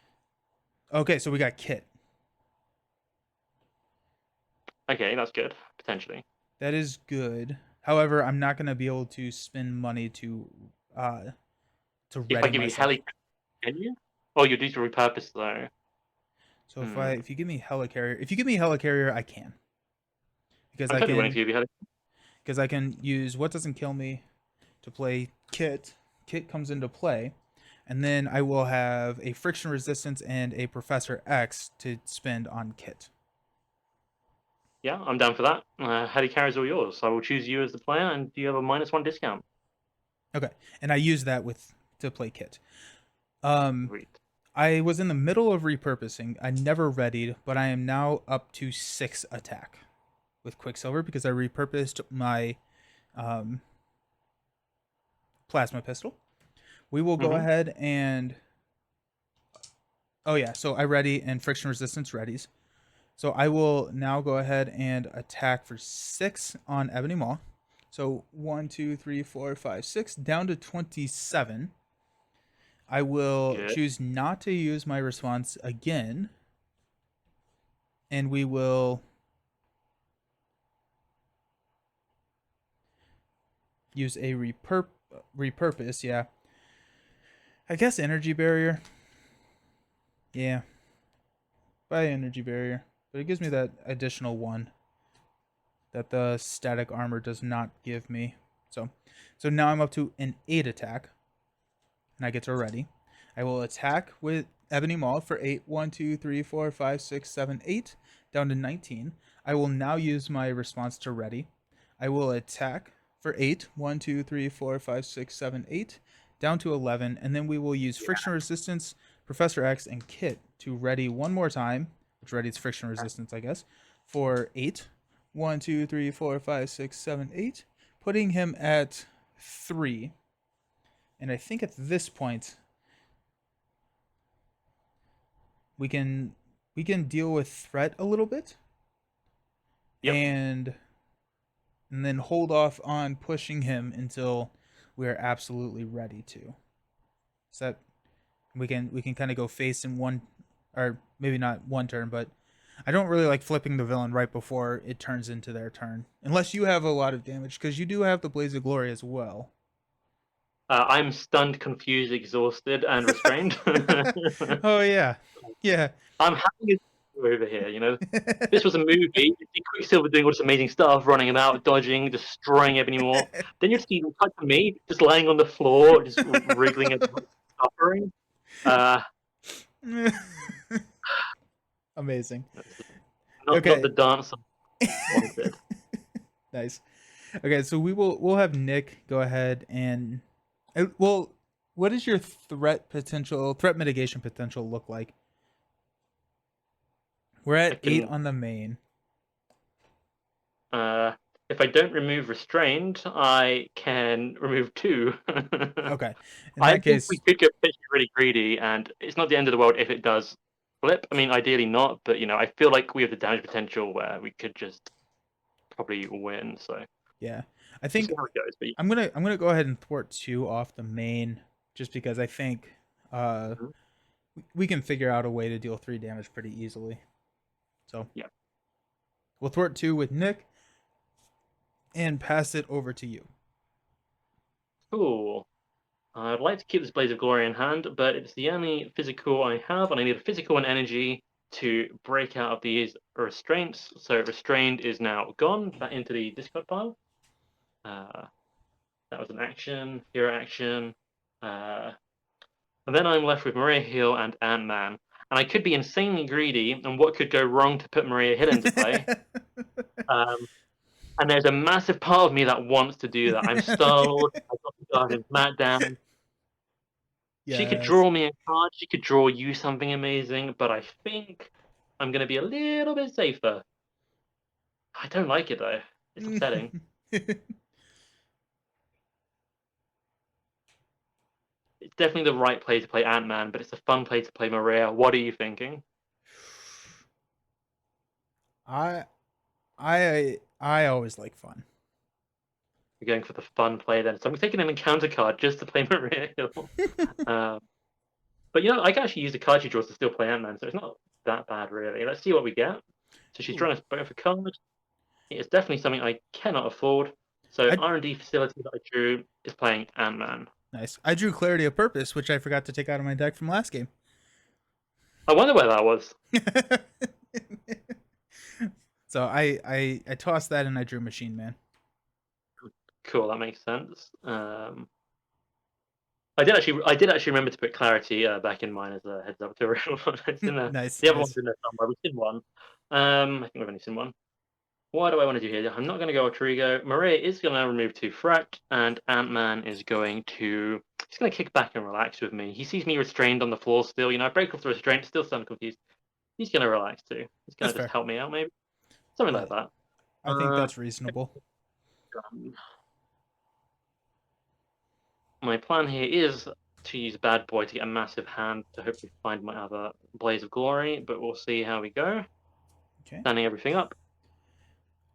Speaker 1: Okay. So we got Kit.
Speaker 2: Okay, that's good potentially.
Speaker 1: That is good. However, I'm not going to be able to spend money uh to
Speaker 2: If I
Speaker 1: ready
Speaker 2: give you
Speaker 1: myself.
Speaker 2: Heli, can you? Oh, you need to repurpose though.
Speaker 1: So
Speaker 2: Hmm.
Speaker 1: if you give me Helicarrier, if you give me Helicarrier, I can because
Speaker 2: I'm
Speaker 1: I
Speaker 2: totally willing
Speaker 1: can
Speaker 2: to give you Heli.
Speaker 1: use what doesn't kill me to play Kit. Kit comes into play, and then I will have a friction resistance and a Professor X to spend on Kit.
Speaker 2: Yeah, I'm down for that. Helicarrier's all yours. I will choose you as the player, and you have a -1 discount.
Speaker 1: Okay, and I use that with to play Kit. Um,
Speaker 2: Sweet.
Speaker 1: I was in the middle of repurposing. I never readied, but I am now up to 6 attack with Quicksilver because I repurposed my um, plasma pistol. We will go
Speaker 2: Mm-hmm.
Speaker 1: ahead and oh yeah, so I ready and friction resistance readies. So I will now go ahead and attack for 6 on Ebony Maw. So 1, 2, 3, 4, 5, 6 down to 27. I will
Speaker 2: Good.
Speaker 1: choose not to use my response again, and we will use a repurpose. Yeah, I guess energy barrier. Yeah, by energy barrier, but it gives me that additional 1 that the static armor does not give me. So now I'm up to an 8 attack, and I get to ready. I will attack with Ebony Maul for 8. 1, 2, 3, 4, 5, 6, 7, 8, down to 19. I will now use my response to ready. I will attack for 8. 1, 2, 3, 4, 5, 6, 7, 8, down to 11. And then we will use friction resistance, Professor X, and Kit to ready one more time, which readies friction resistance, I guess, for 8. 1, 2, 3, 4, 5, 6, 7, 8, putting him at 3. And I think at this point we can deal with threat a little bit,
Speaker 2: Yep.
Speaker 1: and then hold off on pushing him until we are absolutely ready to. So that we can kind of go face in one, or maybe not one turn, but I don't really like flipping the villain right before it turns into their turn, unless you have a lot of damage, because you do have the Blaze of Glory as well.
Speaker 2: I'm stunned, confused, exhausted, and restrained.
Speaker 1: Oh yeah, yeah.
Speaker 2: I'm having a over here. This was a movie. You see Quicksilver doing all this amazing stuff, running about, dodging, destroying Ebony more. Then you see cut to me, just lying on the floor, just wriggling and suffering. Uh,
Speaker 1: Amazing.
Speaker 2: not
Speaker 1: Okay.
Speaker 2: the dance I wanted.
Speaker 1: Nice. Okay, so we'll have Nick go ahead and well, what does your threat mitigation potential look like? We're
Speaker 2: I
Speaker 1: at 8
Speaker 2: can.
Speaker 1: on the main.
Speaker 2: If I don't remove restrained, I can remove 2.
Speaker 1: Okay. In
Speaker 2: I
Speaker 1: that
Speaker 2: think we
Speaker 1: case,
Speaker 2: could get potentially really greedy, and it's not the end of the world if it does flip. I mean, ideally not, but I feel like we have the damage potential where we could just probably win. So
Speaker 1: yeah. I
Speaker 2: we'll
Speaker 1: think
Speaker 2: see how it goes. But
Speaker 1: I'm gonna go ahead and thwart 2 off the main, just because I think
Speaker 2: Mhm.
Speaker 1: we can figure out a way to deal 3 damage pretty easily. So
Speaker 2: Yeah,
Speaker 1: we'll thwart 2 with Nick and pass it over to you.
Speaker 2: cool. I'd like to keep this Blaze of Glory in hand, but it's the only physical I have, and I need a physical and energy to break out of these restraints. So restrained is now gone, back into the discard pile. Uh, that was an action, hero action. Uh, and then I'm left with Maria Hill and Ant-Man. And I could be insanely greedy, and what could go wrong to put Maria Hill into play? Um, and there's a massive part of me that wants to do that. I'm Star-Lord, I've got the Guardian's Mat down. She could
Speaker 1: Yes.
Speaker 2: draw me a card, she could draw you something amazing, but I think I'm going to be a little bit safer. I don't like it though. It's upsetting. It's definitely the right play to play Ant-Man, but it's a fun play to play Maria. What are you thinking?
Speaker 1: I I always like fun.
Speaker 2: You're going for the fun play then. So I'm taking an encounter card just to play Maria Hill. Um, but I can actually use the card she draws to still play Ant-Man, so it's not that bad really. Let's see what we get. So she's
Speaker 1: Ooh.
Speaker 2: drawing us both a card. It's definitely something I cannot afford. So
Speaker 1: I
Speaker 2: R&D facility that I drew is playing Ant-Man.
Speaker 1: Nice. I drew Clarity of Purpose, which I forgot to take out of my deck from last game.
Speaker 2: I wonder where that was.
Speaker 1: So I tossed that and I drew Machine Man.
Speaker 2: Cool, that makes sense. I did actually remember to put clarity back in mine as a heads up to everyone. It's in there.
Speaker 1: Nice,
Speaker 2: The other one's
Speaker 1: nice.
Speaker 2: in there somewhere. We've seen one. I think we've only seen one. What do I want to do here? I'm not going to go Ultrigo. Maria is going to remove 2 threat, and Ant-Man is going to. He's going to kick back and relax with me. He sees me restrained on the floor still. I break off the restraint, still stunned confused. He's going to relax too. He's going
Speaker 1: That's
Speaker 2: to just
Speaker 1: fair.
Speaker 2: help me out, maybe something
Speaker 1: Yeah,
Speaker 2: like that.
Speaker 1: I think that's reasonable.
Speaker 2: My plan here is to use Bad Boy to get a massive hand to hopefully find my other Blaze of Glory, but we'll see how we go.
Speaker 1: Okay.
Speaker 2: Standing everything up.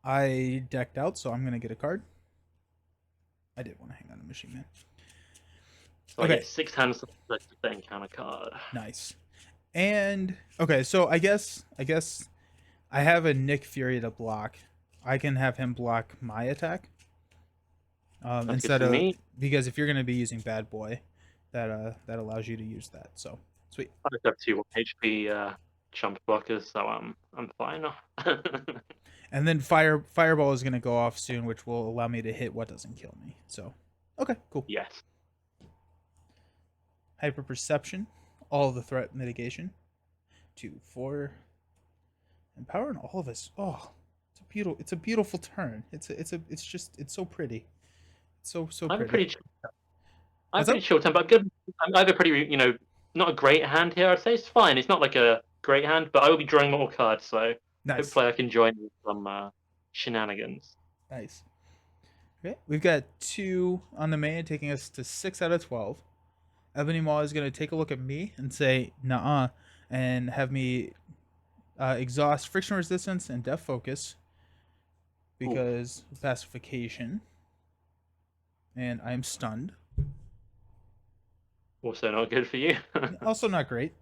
Speaker 1: I decked out, so I'm gonna get a card. I did want to hang on to Machine Man.
Speaker 2: So I get
Speaker 1: Okay,
Speaker 2: 6 hands to the encounter card.
Speaker 1: nice. And okay, so I guess I have a Nick Fury to block. I can have him block my attack.
Speaker 2: That's good
Speaker 1: Instead
Speaker 2: for
Speaker 1: of,
Speaker 2: me.
Speaker 1: because if you're gonna be using Bad Boy, that allows you to use that. So sweet.
Speaker 2: I just have 2 HP chump blockers, so I'm fine.
Speaker 1: And then fireball is gonna go off soon, which will allow me to hit what doesn't kill me. So okay, cool.
Speaker 2: Yes.
Speaker 1: Hyper perception, all the threat mitigation, 2, 4, empower and all of us. Oh, it's a beautiful turn. It's so pretty. It's so
Speaker 2: I'm
Speaker 1: pretty.
Speaker 2: pretty chill. I'm
Speaker 1: What's
Speaker 2: pretty
Speaker 1: up?
Speaker 2: chill temper. I have a pretty not a great hand here. I'd say it's fine. It's not like a great hand, but I will be drawing more cards, so
Speaker 1: Nice.
Speaker 2: hopefully I can join some. shenanigans.
Speaker 1: Nice. Okay, we've got 2 on the main, taking us to 6 out of 12. Ebony Maw is going to take a look at me and say, nah, and have me exhaust friction resistance and depth focus
Speaker 2: Ooh,
Speaker 1: because of pacification. And I'm stunned.
Speaker 2: also not good for you.
Speaker 1: Also, not great.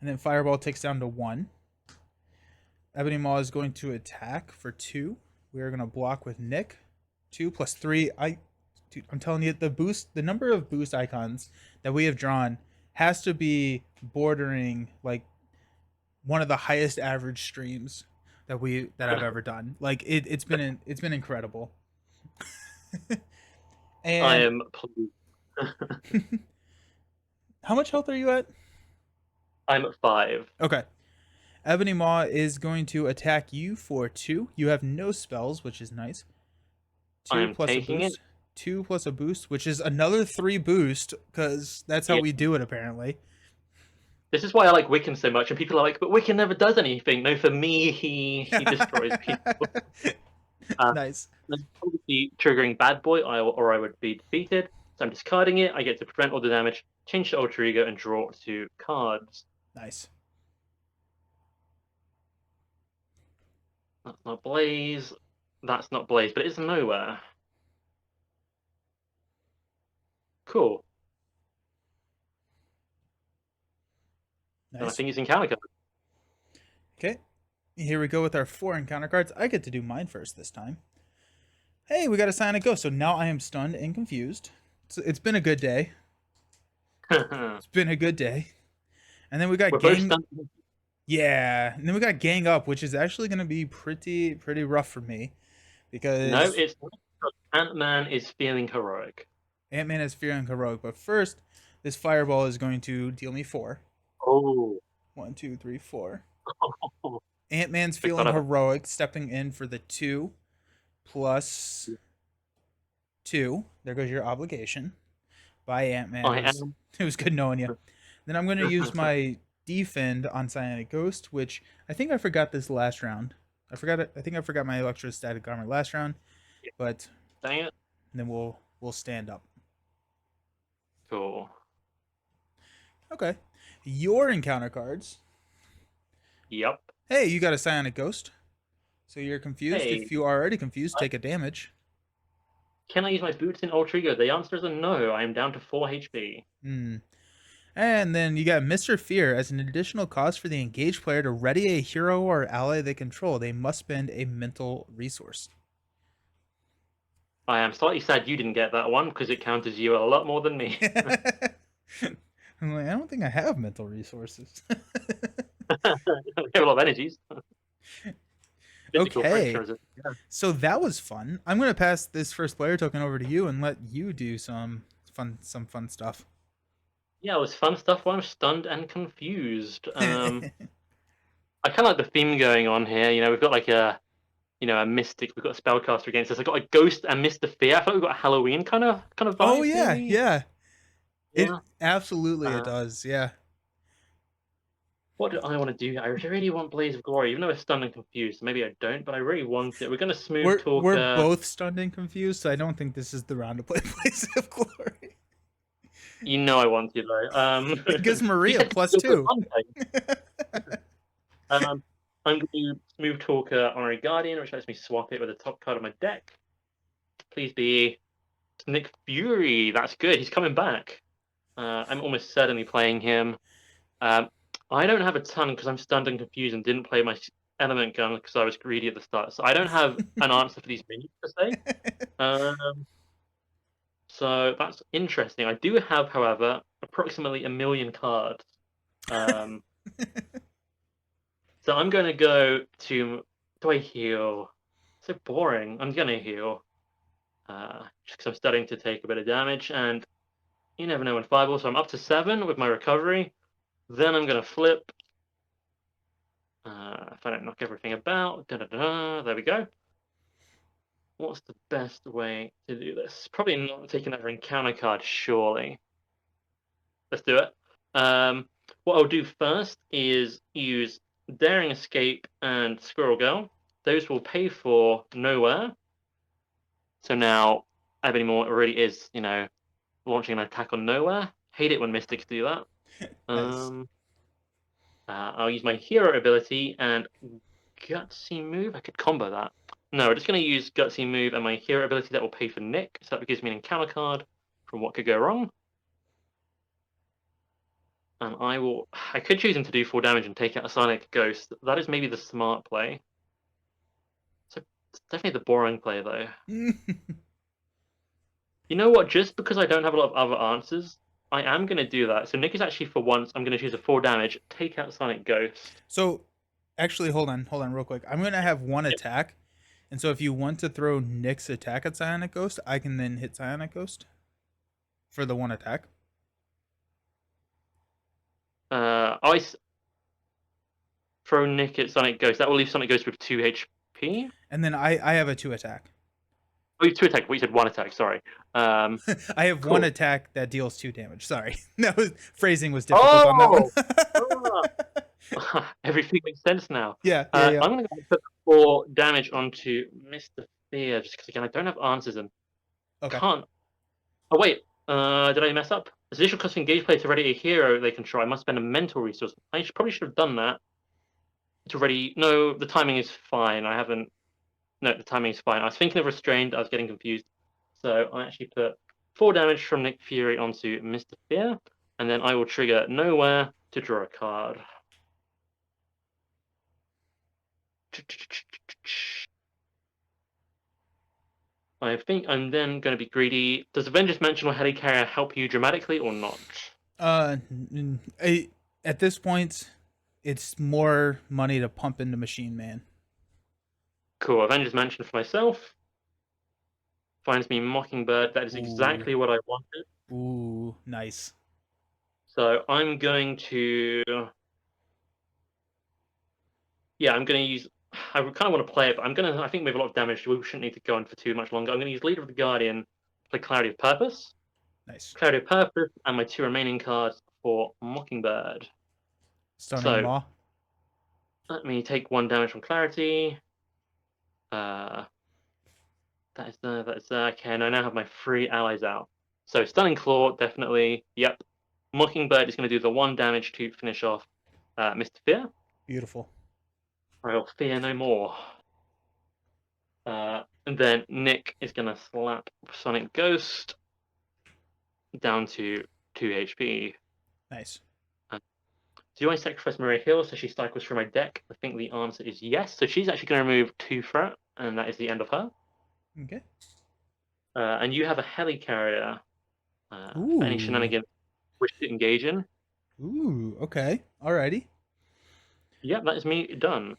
Speaker 1: And then Fireball takes down to 1. Ebony Maw is going to attack for 2. We are going to block with Nick. 2 plus 3. Dude, I'm telling you, the number of boost icons that we have drawn has to be bordering like one of the highest average streams that I've ever done. Like it's been incredible.
Speaker 2: I
Speaker 1: And
Speaker 2: am pleased.
Speaker 1: how much health are you at?
Speaker 2: I'm at 5.
Speaker 1: Okay. Ebony Maw is going to attack you for 2. You have no spells, which is nice.
Speaker 2: I
Speaker 1: 2
Speaker 2: am
Speaker 1: plus a
Speaker 2: taking it.
Speaker 1: boost. 2 plus a boost, which is another 3 boost, because that's how
Speaker 2: Yeah.
Speaker 1: we do it, apparently.
Speaker 2: This is why I like Wiccan so much, and people are like, "But Wiccan never does anything." No, for me, he destroys people.
Speaker 1: Nice.
Speaker 2: That's obviously triggering Bad Boy, or I would be defeated. So I'm discarding it. I get to prevent all the damage, change to Alter Ego, and draw 2 cards.
Speaker 1: Nice.
Speaker 2: That's not Blaze. That's not Blaze, but it's nowhere. Cool. And I
Speaker 1: Nice.
Speaker 2: think he's encounter card.
Speaker 1: Okay. Here we go with our 4 encounter cards. I get to do mine first this time. Hey, we got a Psionic Ghost, so now I am stunned and confused. It's been a good day. It's been a good day. And then we got
Speaker 2: We're both
Speaker 1: Gang.
Speaker 2: stunned.
Speaker 1: Yeah, and then we got Gang Up, which is actually going to be pretty rough for me
Speaker 2: No,
Speaker 1: because
Speaker 2: it's not. Ant-Man is feeling heroic.
Speaker 1: Ant-Man is fearing heroic. But first, this Fireball is going to deal me 4.
Speaker 2: Oh.
Speaker 1: 1, 2, 3, 4. Ant-Man's
Speaker 2: Pick
Speaker 1: feeling
Speaker 2: that up.
Speaker 1: heroic, stepping in for the 2 plus 2. There goes your obligation. Bye, Ant-Man.
Speaker 2: I am.
Speaker 1: It was good knowing you. Then I'm going to use my defend on Psionic Ghost, which I think I forgot this last round. I forgot it. I think I forgot my electrostatic armor last round, but
Speaker 2: Dang it.
Speaker 1: then we'll stand up.
Speaker 2: Cool.
Speaker 1: Okay, your encounter cards.
Speaker 2: Yep.
Speaker 1: Hey, you got a Psionic Ghost, so you're confused.
Speaker 2: Hey,
Speaker 1: If you are already confused, take a damage.
Speaker 2: can I use my boots in Alter Ego? The answer is a no. I am down to 4 HP.
Speaker 1: Hmm. And then you got Mr. Fear. As an additional cost for the engaged player to ready a hero or ally they control, they must spend a mental resource.
Speaker 2: I am slightly sad you didn't get that one because it counters you a lot more than me.
Speaker 1: I'm like, I don't think I have mental resources.
Speaker 2: We have a lot of energies. Physical
Speaker 1: Okay,
Speaker 2: friction resistance. Yeah.
Speaker 1: so that was fun. I'm gonna pass this first player token over to you and let you do some fun stuff.
Speaker 2: Yeah, it was fun stuff while I'm stunned and confused. I kind of like the theme going on here. We've got like a mystic. We've got a spellcaster against us. I've got a ghost and Mr. Fear. I thought we've got a Halloween kind of
Speaker 1: Oh
Speaker 2: vibe,
Speaker 1: yeah,
Speaker 2: maybe.
Speaker 1: yeah. It
Speaker 2: Yeah.
Speaker 1: absolutely it
Speaker 2: Uh,
Speaker 1: does. Yeah.
Speaker 2: what do I want to do? I really want Blaze of Glory, even though we're stunned and confused. Maybe I don't, but I really want it. We're gonna smooth talk.
Speaker 1: We're both stunned and confused, so I don't think this is the round to play Blaze of Glory.
Speaker 2: I want you though.
Speaker 1: It gives
Speaker 2: You
Speaker 1: Maria
Speaker 2: said
Speaker 1: plus
Speaker 2: you'll do it
Speaker 1: 2.
Speaker 2: Monday. I'm going to smooth talk Honorary Guardian, which lets me swap it with the top card of my deck. Please be Nick Fury. That's good. He's coming back. I'm almost certainly playing him. I don't have a ton because I'm stunned and confused and didn't play my element gun because I was greedy at the start. So I don't have an answer for these minions per se. So that's interesting. I do have, however, approximately 1,000,000 cards. So I'm going to go to. Do I heal? So boring. I'm going to heal. Just because I'm starting to take a bit of damage, and you never know when fireball. So I'm up to 7 with my recovery. Then I'm going to flip. If I don't knock everything about. There we go. What's the best way to do this? Probably not take another encounter card, surely. Let's do it. What I'll do first is use Daring Escape and Squirrel Girl. Those will pay for nowhere. So now Ebony Maw already is, launching an attack on nowhere. Hate it when mystics do that.
Speaker 1: Nice.
Speaker 2: I'll use my hero ability and gutsy move. I could combo that. No, we're just going to use gutsy move and my hero ability that will pay for Nick. So that gives me an encounter card from what could go wrong. And I could choose him to do 4 damage and take out a Sonic Ghost. That is maybe the smart play. So it's definitely the boring play though. You know what? Just because I don't have a lot of other answers, I am going to do that. So Nick is actually, for once, I'm going to choose a 4 damage, take out Sonic Ghost.
Speaker 1: So, actually, hold on, real quick. I'm gonna have one
Speaker 2: Yep.
Speaker 1: attack, and so if you want to throw Nick's attack at Psionic Ghost, I can then hit Psionic Ghost for the one attack.
Speaker 2: Throw Nick at Sonic Ghost. That will leave Sonic Ghost with 2 HP.
Speaker 1: And then I have a 2 attack.
Speaker 2: Oh, 2 attack. We said 1 attack. Sorry.
Speaker 1: I have
Speaker 2: Cool.
Speaker 1: 1 attack that deals 2 damage. Sorry, phrasing was difficult on that one.
Speaker 2: Everything makes sense now.
Speaker 1: Yeah.
Speaker 2: I'm going to put 4 damage onto Mr. Fear, just because, again, I don't have answers and
Speaker 1: Okay.
Speaker 2: can't. Oh, wait. Did I mess up? As additional cost to engage player to ready a hero they control, I must spend a mental resource. I probably should have done that. To ready. No, the timing is fine. I haven't. No, the timing is fine. I was thinking of restrained. I was getting confused. So I actually put 4 damage from Nick Fury onto Mr. Fear, and then I will trigger nowhere to draw a card. I think I'm then going to be greedy. Does Avengers Mansion or Helicarrier help you dramatically or not?
Speaker 1: At this point, it's more money to pump into Machine Man.
Speaker 2: Cool. Avengers Mansion for myself. Finds me Mockingbird. That is exactly what I wanted.
Speaker 1: Ooh, nice.
Speaker 2: So I'm going to. Yeah, I'm going to use. I kind of want to play it, but I think we have a lot of damage. We shouldn't need to go on for too much longer. I'm going to use Leader of the Guardian, play Clarity of Purpose.
Speaker 1: Nice.
Speaker 2: Clarity of Purpose, and my 2 remaining cards for Mockingbird.
Speaker 1: Stunning Maw.
Speaker 2: Let me take 1 damage from Clarity. That is there. Okay, and I now have my 3 allies out. So Stunning Claw, definitely. Yep. Mockingbird is going to do the 1 damage to finish off Mr. Fear.
Speaker 1: Beautiful.
Speaker 2: I will fear no more. And then Nick is going to slap Sonic Ghost down to 2 HP.
Speaker 1: Nice.
Speaker 2: Do I sacrifice Maria Hill so she cycles through my deck? I think the answer is yes. So she's actually going to remove 2 threat, and that is the end of her.
Speaker 1: Okay.
Speaker 2: And you have a Helicarrier. For any shenanigans wish to engage in.
Speaker 1: Ooh, okay. Alrighty.
Speaker 2: Yeah, that is me done.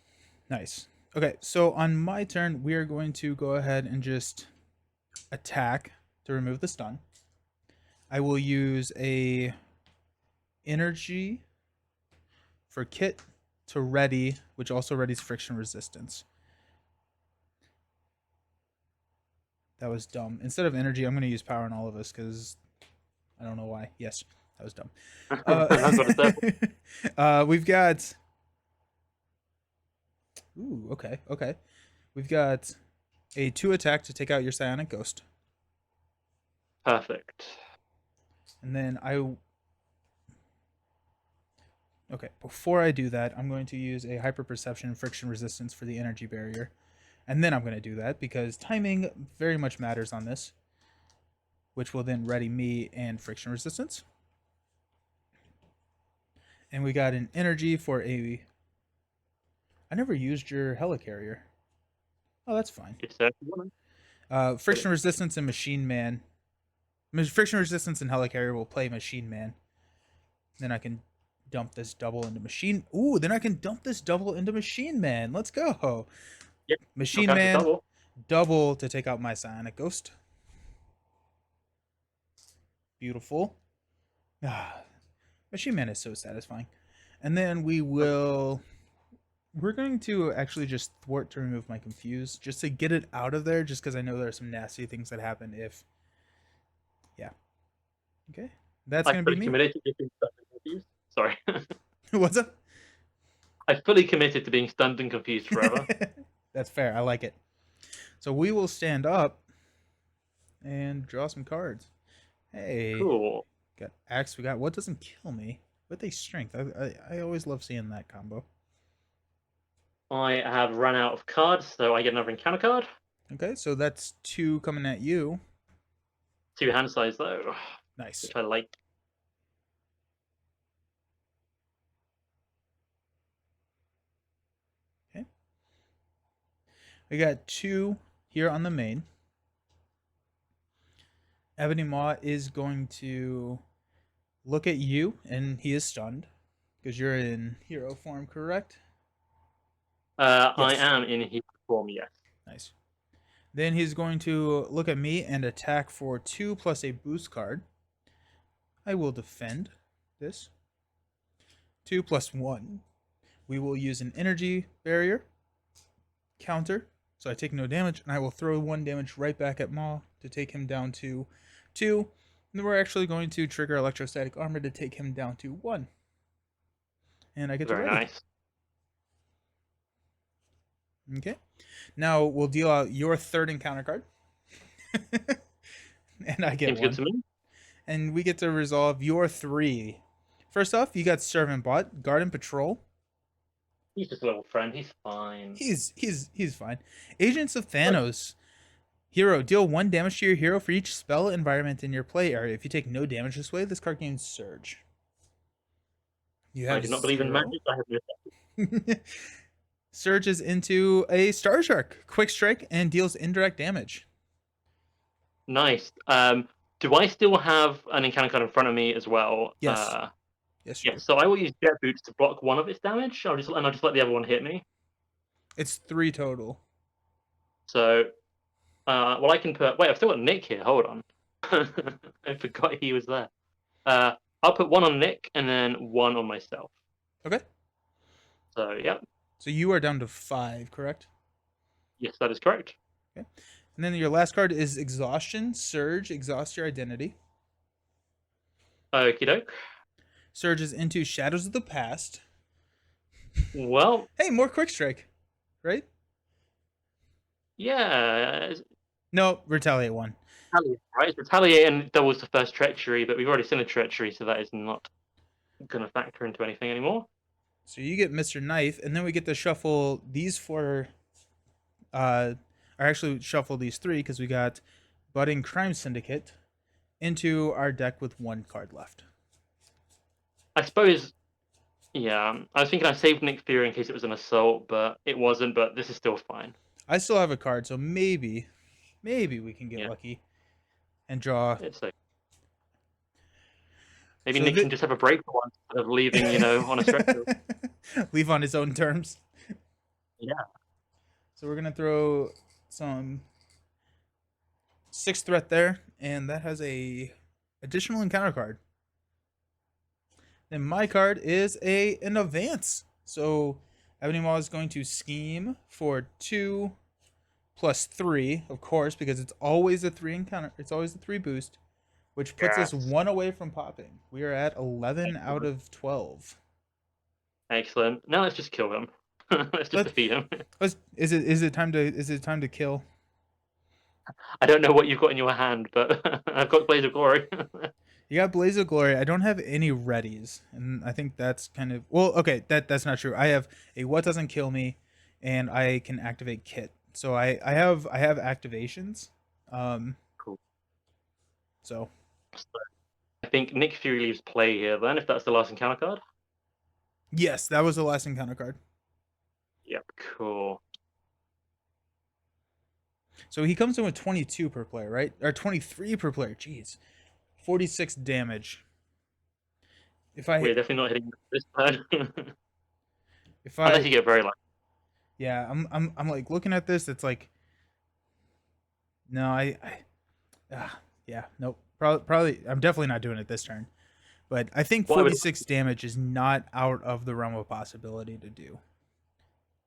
Speaker 1: Nice. Okay, so on my turn, we are going to go ahead and just attack to remove the stun. I will use a energy for Kit to ready, which also readies friction resistance. That was dumb. Instead of energy, I'm going to use power on all of us because I don't know why. Yes, that was dumb.
Speaker 2: That's what it said.
Speaker 1: We've got. Ooh, okay. We've got a 2 attack to take out your Psionic Ghost.
Speaker 2: Perfect.
Speaker 1: And then okay, before I do that, I'm going to use a hyper perception and friction resistance for the energy barrier. And then I'm going to do that because timing very much matters on this, which will then ready me and friction resistance. And we got an energy for a. I never used your helicarrier. Oh, that's fine. Friction resistance and Machine Man. Friction resistance and helicarrier will play Machine Man. Then I can dump this double into Machine. Ooh, then I can dump this double into Machine Man. Let's go.
Speaker 2: Yep.
Speaker 1: Machine Man double to take out my Psionic Ghost. Beautiful. Machine Man is so satisfying. And then we're going to actually just thwart to remove my confuse, just to get it out of there, just because I know there are some nasty things that happen if. Yeah. Okay. That's going to be me.
Speaker 2: Committed to being stunned and confused. Sorry.
Speaker 1: What's up?
Speaker 2: I fully committed to being stunned and confused forever.
Speaker 1: That's fair. I like it. So we will stand up and draw some cards. Hey,
Speaker 2: Cool.
Speaker 1: got axe. We got what doesn't kill me, but a strength. I always love seeing that combo.
Speaker 2: I have run out of cards, so I get another encounter card.
Speaker 1: Okay, so that's 2 coming at you.
Speaker 2: 2 hand size though,
Speaker 1: Nice.
Speaker 2: which I like.
Speaker 1: Okay, we got 2 here on the main. Ebony Maw is going to look at you, and he is stunned because you're in hero form, correct?
Speaker 2: I
Speaker 1: Yes.
Speaker 2: am in hero form, yes.
Speaker 1: Nice. Then he's going to look at me and attack for 2 plus a boost card. I will defend this. 2 plus 1. We will use an energy barrier counter, so I take no damage, and I will throw 1 damage right back at Maw to take him down to 2. And then we're actually going to trigger electrostatic armor to take him down to 1. And I get to
Speaker 2: Very
Speaker 1: ready.
Speaker 2: nice.
Speaker 1: Okay. Now we'll deal out your 3rd encounter card. And I get
Speaker 2: Seems
Speaker 1: 1.
Speaker 2: good to me.
Speaker 1: And we get to resolve your 3. First off, you got Servant Bot, Guard and Patrol.
Speaker 2: He's just a little friend. He's fine.
Speaker 1: He's fine. Agents of Thanos. Hero, deal 1 damage to your hero for each spell environment in your play area. If you take no damage this way, this card gains Surge. You have
Speaker 2: I do not believe in
Speaker 1: 0.
Speaker 2: magic. I have no.
Speaker 1: Surges into a Star Shark, Quick Strike, and deals indirect damage.
Speaker 2: Nice. Do I still have an encounter card in front of me as well?
Speaker 1: Yes. Yes, you
Speaker 2: Yeah.
Speaker 1: do.
Speaker 2: So I will use Jet Boots to block 1 of its damage. I'll just let the other one hit me.
Speaker 1: It's 3 total.
Speaker 2: So, well, I can put. Wait, I've still got Nick here. Hold on. I forgot he was there. I'll put 1 on Nick and then 1 on myself.
Speaker 1: Okay.
Speaker 2: So, yeah.
Speaker 1: So you are down to 5, correct?
Speaker 2: Yes, that is correct.
Speaker 1: Okay. And then your last card is Exhaustion. Surge, exhaust your identity.
Speaker 2: Okie doke.
Speaker 1: Surges into Shadows of the Past.
Speaker 2: Well,
Speaker 1: Hey, more Quick Strike, right?
Speaker 2: yeah.
Speaker 1: No, Retaliate 1.
Speaker 2: Retaliate, right? It's Retaliate and doubles the first treachery, but we've already seen a treachery, so that is not going to factor into anything anymore.
Speaker 1: So you get Mr. Knife, and then we get to shuffle these 4. Or actually, shuffle these 3 because we got Budding Crime Syndicate into our deck with 1 card left.
Speaker 2: I suppose, yeah. I was thinking I saved Nick Fury in case it was an assault, but it wasn't. But this is still fine.
Speaker 1: I still have a card, so maybe we can get lucky and draw.
Speaker 2: It's like maybe
Speaker 1: So
Speaker 2: Nick can just have a break for once instead of leaving, on a stretcher.
Speaker 1: Leave on his own terms.
Speaker 2: Yeah.
Speaker 1: So we're gonna throw some 6 threat there, and that has a additional encounter card. Then my card is an advance. So Ebony Maw is going to scheme for 2 plus 3, of course, because it's always a 3 encounter. It's always a 3 boost, which puts us 1 away from popping. We are at 11 out of 12.
Speaker 2: Excellent. Now let's just kill him. Let's just defeat him.
Speaker 1: Is it time to kill?
Speaker 2: I don't know what you've got in your hand, but I've got Blaze of Glory.
Speaker 1: You got Blaze of Glory. I don't have any readies, and I think that's kind of okay. That's not true. I have a What Doesn't Kill Me, and I can activate Kit. So I have activations.
Speaker 2: Cool.
Speaker 1: So
Speaker 2: I think Nick Fury leaves play here then, if that's the last encounter card.
Speaker 1: yes, that was the last encounter card.
Speaker 2: Yep, cool.
Speaker 1: So he comes in with 22 per player, right? Or 23 per player. Jeez. 46 damage.
Speaker 2: We're definitely not hitting this turn.
Speaker 1: If
Speaker 2: Unless you get very lucky.
Speaker 1: Yeah, I'm like looking at this. It's like, no, yeah, nope. Probably, I'm definitely not doing it this turn. But I think 46 damage is not out of the realm of possibility to do.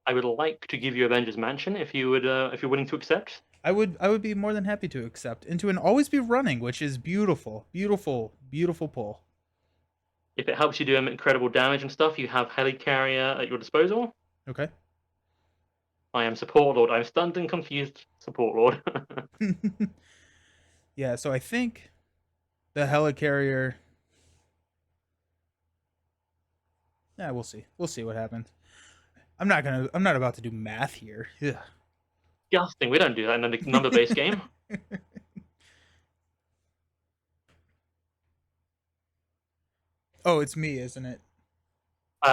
Speaker 2: I would like to give you Avengers Mansion if you would, if you're willing to accept.
Speaker 1: I would be more than happy to accept into an always be running, which is beautiful, beautiful, beautiful pull.
Speaker 2: If it helps you do incredible damage and stuff, you have Helicarrier at your disposal.
Speaker 1: Okay.
Speaker 2: I am support lord. I'm stunned and confused support lord.
Speaker 1: Yeah, so I think the helicarrier. Yeah, we'll see. We'll see what happens. I'm not about to do math here. Ugh.
Speaker 2: Disgusting. We don't do that in a number-based game.
Speaker 1: Oh, it's me, isn't it?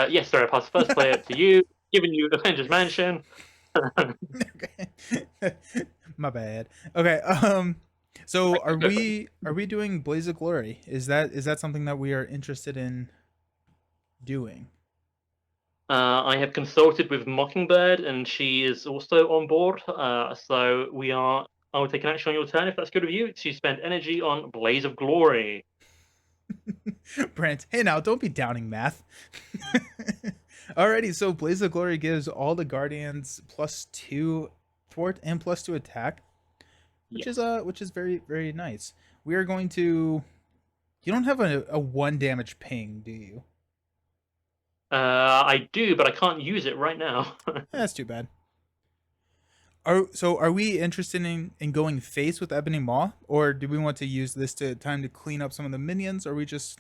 Speaker 2: Yes, sir. I pass the first player to you, giving you Avengers Mansion.
Speaker 1: Okay. My bad. Okay. So are we doing Blaze of Glory? Is that something that we are interested in doing?
Speaker 2: I have consulted with Mockingbird, and she is also on board. So we are. I will take an action on your turn if that's good with you. To spend energy on Blaze of Glory.
Speaker 1: Brent, hey now, don't be downing math. Alrighty, so Blaze of Glory gives all the Guardians +2 thwart and +2 attack,
Speaker 2: Yes.
Speaker 1: which is very very nice. We are going to. You don't have a 1 damage ping, do you?
Speaker 2: I do, but I can't use it right now.
Speaker 1: That's too bad. Are we interested in going face with Ebony Maw, or do we want to use this to time to clean up some of the minions? Or are we just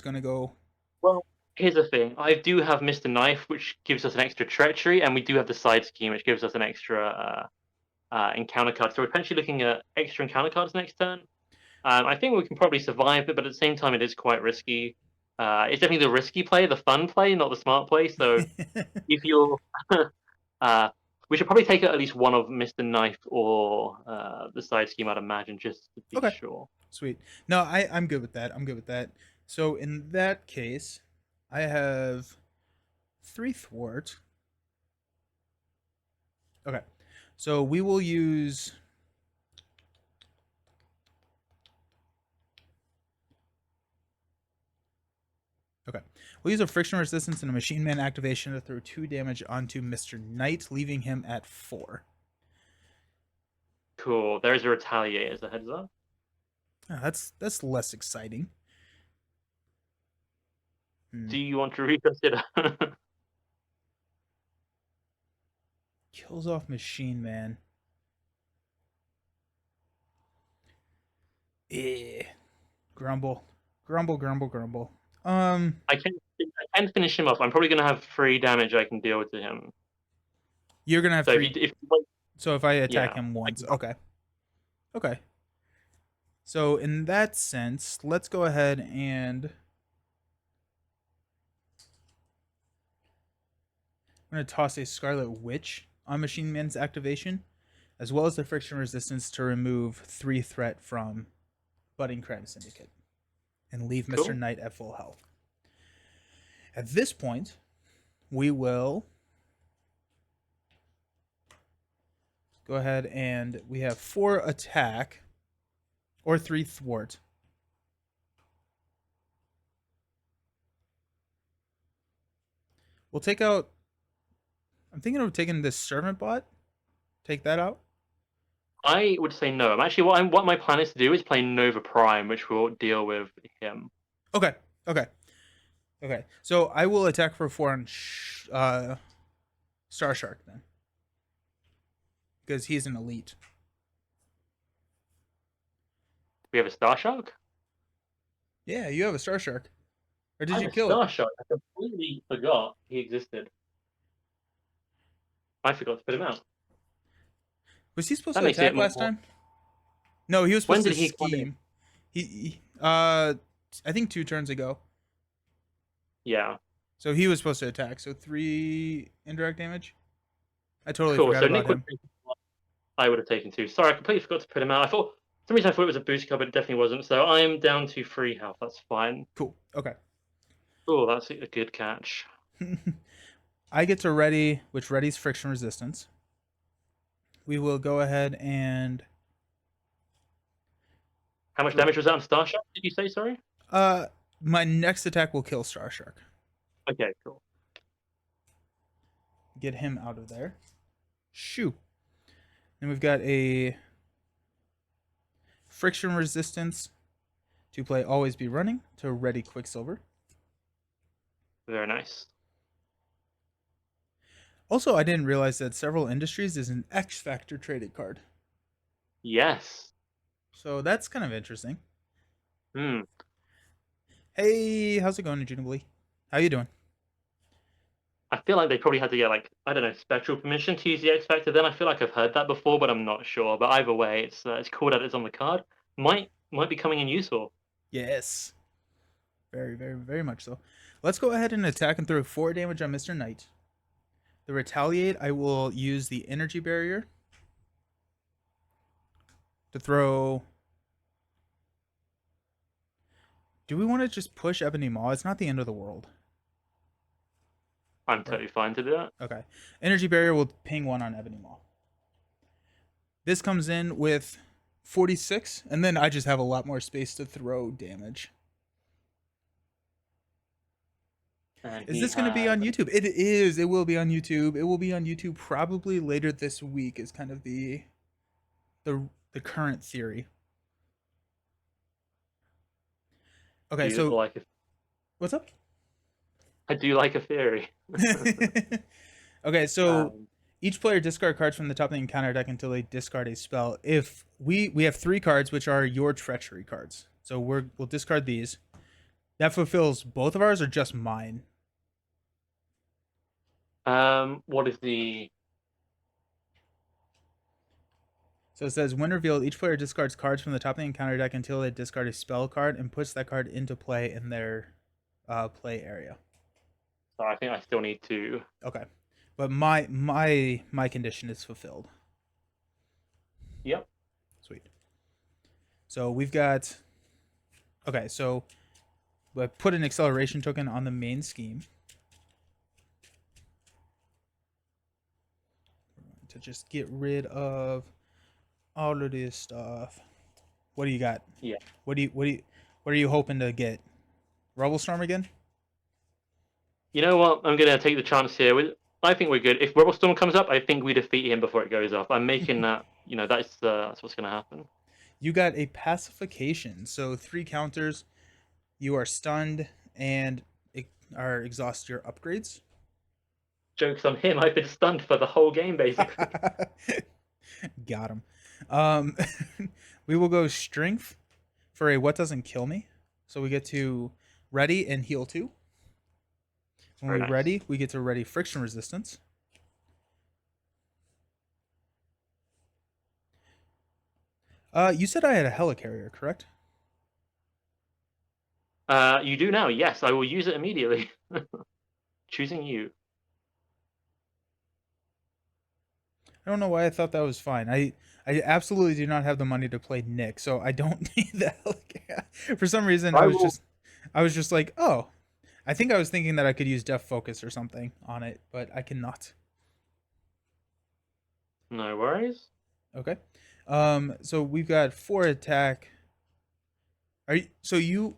Speaker 1: gonna go?
Speaker 2: Well, here's the thing. I do have Mr. Knife, which gives us an extra treachery, and we do have the side scheme, which gives us an extra encounter card. So we're potentially looking at extra encounter cards next turn. I think we can probably survive it, but at the same time, it is quite risky. It's definitely the risky play, the fun play, not the smart play. So if you're, uh, we should probably take at least one of Mr. Knife or the side scheme, I'd imagine, just to be
Speaker 1: Okay,
Speaker 2: sure.
Speaker 1: sweet. No, I'm good with that. I'm good with that. So in that case, I have 3 thwart. Okay, so we will use. Okay, we'll use a friction resistance and a machine man activation to throw 2 damage onto Mr. Knight, leaving him at 4.
Speaker 2: Cool. There's a retaliate as a heads up.
Speaker 1: Oh, that's less exciting. Hmm.
Speaker 2: Do you want to reconsider?
Speaker 1: Kills off Machine Man. Eh. Grumble. Grumble, grumble, grumble.
Speaker 2: I can I can finish him off. I'm probably going to have 3 damage I can deal to him.
Speaker 1: You're gonna have
Speaker 2: So
Speaker 1: three.
Speaker 2: if you wait,
Speaker 1: So if I attack
Speaker 2: yeah,
Speaker 1: him
Speaker 2: I
Speaker 1: once,
Speaker 2: can.
Speaker 1: okay, okay. So in that sense, let's go ahead and I'm gonna toss a Scarlet Witch on Machine Man's activation, as well as the friction resistance to remove 3 threat from Budding Crime Syndicate, and leave Mr.
Speaker 2: Cool.
Speaker 1: Knight at full health. At this point, we will go ahead and we have 4 attack or 3 thwart. We'll take out. I'm thinking of taking this servant bot. Take that out.
Speaker 2: I would say no. I'm actually what my plan is to do is play Nova Prime, which will deal with him.
Speaker 1: Okay. Okay. Okay. So I will attack for 4 on Star Shark then, because he's an elite.
Speaker 2: We have a Star Shark.
Speaker 1: Yeah, you have a Star Shark. Or
Speaker 2: I
Speaker 1: did
Speaker 2: have
Speaker 1: you
Speaker 2: a
Speaker 1: kill it?
Speaker 2: Star Shark. I completely forgot he existed. I forgot to put him out.
Speaker 1: Was he supposed
Speaker 2: That
Speaker 1: to
Speaker 2: makes it
Speaker 1: attack
Speaker 2: more.
Speaker 1: last time? No, he was
Speaker 2: When
Speaker 1: supposed to
Speaker 2: did he come in?
Speaker 1: scheme. I think 2 turns ago.
Speaker 2: Yeah.
Speaker 1: So he was supposed to attack. So 3 indirect damage. I totally
Speaker 2: Cool.
Speaker 1: forgot
Speaker 2: So
Speaker 1: about
Speaker 2: Nick would.
Speaker 1: him.
Speaker 2: I would have taken 2. Sorry, I completely forgot to put him out. For some reason I thought it was a boost card, but it definitely wasn't. So I'm down to 3 health. That's fine.
Speaker 1: Cool. Okay.
Speaker 2: Oh, that's a good catch.
Speaker 1: I get to ready, which readies friction resistance. We will go ahead and
Speaker 2: How much damage was that on Star Shark? Did you say? Sorry.
Speaker 1: uh my next attack will kill Star Shark.
Speaker 2: Okay. Cool.
Speaker 1: Get him out of there. Shoo. And we've got a friction resistance to play Always Be Running to ready Quicksilver.
Speaker 2: Very nice.
Speaker 1: Also, I didn't realize that Several Industries is an X Factor traded card.
Speaker 2: Yes.
Speaker 1: So that's kind of interesting.
Speaker 2: Hmm.
Speaker 1: Hey, how's it going, Junibly? How you doing?
Speaker 2: I feel like they probably had to get like I don't know special permission to use the X Factor. Then I feel like I've heard that before, but I'm not sure. But either way, it's cool that it's on the card. Might be coming in useful.
Speaker 1: Yes. Very, very, very much so. Let's go ahead and attack and throw 4 damage on Mr. Knight. The retaliate, I will use the energy barrier to throw. Do we want to just push Ebony Maw? It's not the end of the world.
Speaker 2: I'm
Speaker 1: Or,
Speaker 2: totally fine to do that.
Speaker 1: okay. Energy barrier will ping 1 on Ebony Maw. This comes in with 46, and then I just have a lot more space to throw damage.
Speaker 2: And
Speaker 1: Is
Speaker 2: he
Speaker 1: this going to be on
Speaker 2: has
Speaker 1: YouTube? It is. It will be on YouTube. It will be on YouTube probably later this week. Is kind of the the current theory. Okay,
Speaker 2: do
Speaker 1: so
Speaker 2: like a,
Speaker 1: what's up?
Speaker 2: I do like a theory.
Speaker 1: Okay, so
Speaker 2: Um,
Speaker 1: each player discard cards from the top of the encounter deck until they discard a spell. If we have 3 cards, which are your treachery cards, so we'll discard these. That fulfills both of ours or just mine.
Speaker 2: what is the
Speaker 1: So it says, when revealed, each player discards cards from the top of the encounter deck until they discard a spell card and puts that card into play in their play area.
Speaker 2: So I think I still need to.
Speaker 1: Okay, but my condition is fulfilled.
Speaker 2: Yep.
Speaker 1: Sweet. So we've got. Okay, so I put an acceleration token on the main scheme to just get rid of all of this stuff. What do you got?
Speaker 2: Yeah.
Speaker 1: What are you hoping to get? Rubble Storm again?
Speaker 2: You know what? I'm gonna take the chance here. I think we're good. If Rebelstorm comes up, I think we defeat him before it goes off. I'm making that. You know, that's what's gonna happen.
Speaker 1: You got a pacification, so 3 counters. You are stunned and are exhaust your upgrades.
Speaker 2: Jokes on him. I've been stunned for the whole game basically.
Speaker 1: Got him. Um, we will go strength for a what doesn't kill me. So we get to ready and heal 2. When
Speaker 2: Very
Speaker 1: we
Speaker 2: nice.
Speaker 1: ready, we get to ready friction resistance. You said I had a helicarrier, correct?
Speaker 2: You do now. Yes, I will use it immediately. Choosing you.
Speaker 1: I don't know why I thought that was fine. I absolutely do not have the money to play Nick, so I don't need the helicarrier. For some reason,
Speaker 2: I will.
Speaker 1: I was just like, oh, I think I was thinking that I could use Def Focus or something on it, but I cannot.
Speaker 2: No worries.
Speaker 1: Okay. So we've got 4 attack. Are you, so you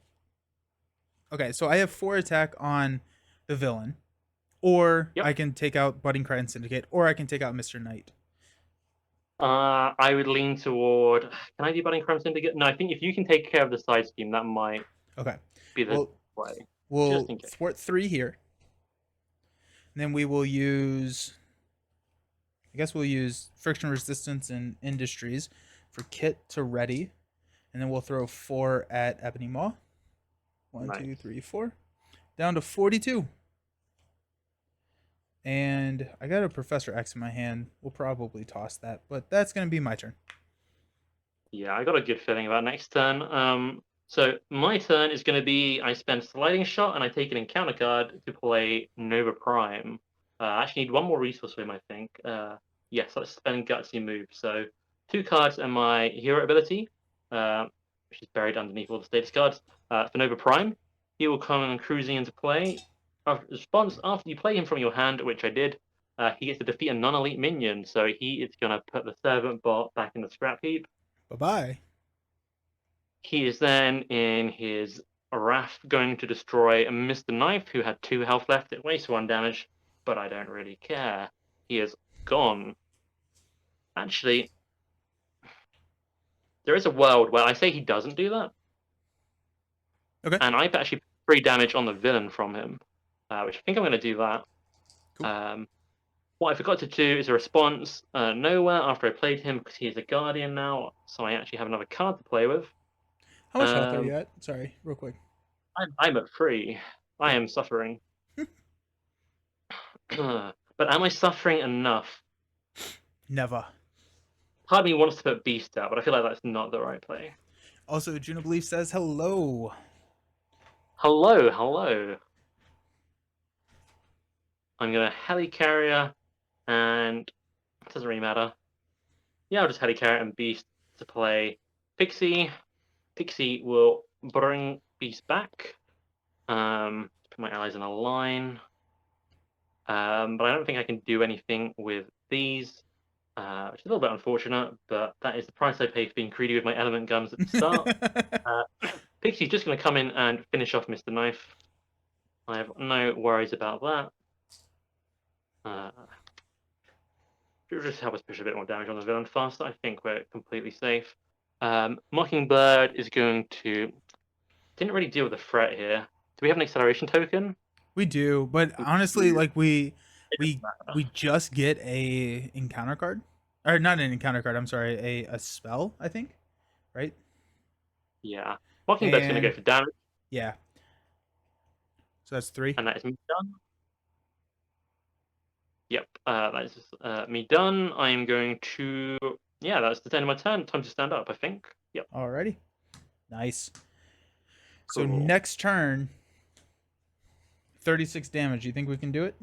Speaker 1: Okay, so I have 4 attack on the villain. Or
Speaker 2: Yep.
Speaker 1: I can take out Budding Cry and Syndicate, or I can take out Mr. Knight.
Speaker 2: I would lean toward. Can I do Budding Crime Syndicate? No, I think if you can take care of the side scheme, that might
Speaker 1: Okay.
Speaker 2: be the
Speaker 1: Well,
Speaker 2: way. Just
Speaker 1: we'll
Speaker 2: in case.
Speaker 1: thwart 3 here. And then we will use, I guess we'll use Friction Resistance and Industries for Kit to ready. And then we'll throw 4 at Ebony Maw. 1,
Speaker 2: Nice.
Speaker 1: 2, 3, 4. Down to 42. And I got a Professor X in my hand. We'll probably toss that, but that's going to be my turn.
Speaker 2: Yeah, I got a good feeling about next turn. So my turn is going to be I spend Sliding Shot and I take an encounter card to play Nova Prime. I actually need one more resource for him, I think. Yes, let's spend Gutsy Move. So 2 cards and my hero ability, which is buried underneath all the status cards. For Nova Prime, he will come cruising into play. Response after you play him from your hand, which I did. He gets to defeat a non-elite minion, so he is going to put the Servant Bot back in the scrap heap.
Speaker 1: Bye-bye.
Speaker 2: He is then in his wrath going to destroy Mr. Knife, who had 2 health left. It wastes 1 damage, but I don't really care. He is gone. Actually, there is a world where I say he doesn't do that,
Speaker 1: Okay.
Speaker 2: and I actually put 3 damage on the villain from him, which I think I'm going to do that.
Speaker 1: Cool.
Speaker 2: What I forgot to do is a response nowhere after I played him because he is a guardian now, so I actually have another card to play with.
Speaker 1: How much health are
Speaker 2: Um,
Speaker 1: you at? Sorry, real quick.
Speaker 2: I'm at 3. I
Speaker 1: Cool.
Speaker 2: am suffering. But am I suffering enough?
Speaker 1: Never.
Speaker 2: Part of me wants to put Beast out, but I feel like that's not the right play.
Speaker 1: Also, Juno Belief says hello.
Speaker 2: Hello, hello. I'm going to Helicarrier, and it doesn't really matter. Yeah, I'll just Helicarrier and Beast to play Pixie. Pixie will bring Beast back. Put my allies in a line. But I don't think I can do anything with these, which is a little bit unfortunate, but that is the price I pay for being greedy with my element guns at the start. Uh, Pixie's just going to come in and finish off Mr. Knife. I have no worries about that. Just help us push a bit more damage on the villain faster. I think we're completely safe. Mockingbird is going to... Didn't really deal with the threat here. Do we have an acceleration token?
Speaker 1: We do, but
Speaker 2: We
Speaker 1: honestly,
Speaker 2: do.
Speaker 1: like we
Speaker 2: It doesn't
Speaker 1: we
Speaker 2: matter.
Speaker 1: we just get a encounter card, or not an encounter card. I'm sorry, a spell. I think, right?
Speaker 2: Yeah. Mockingbird's going to go
Speaker 1: And
Speaker 2: for damage,
Speaker 1: yeah, so that's 3.
Speaker 2: and that is me done. Yep, that is me done. I'm going to... Yeah, that's the end of my turn. Time to stand up, I think. Yep,
Speaker 1: Alrighty, nice. So
Speaker 2: cool.
Speaker 1: next turn, 36 damage. You think we can do it?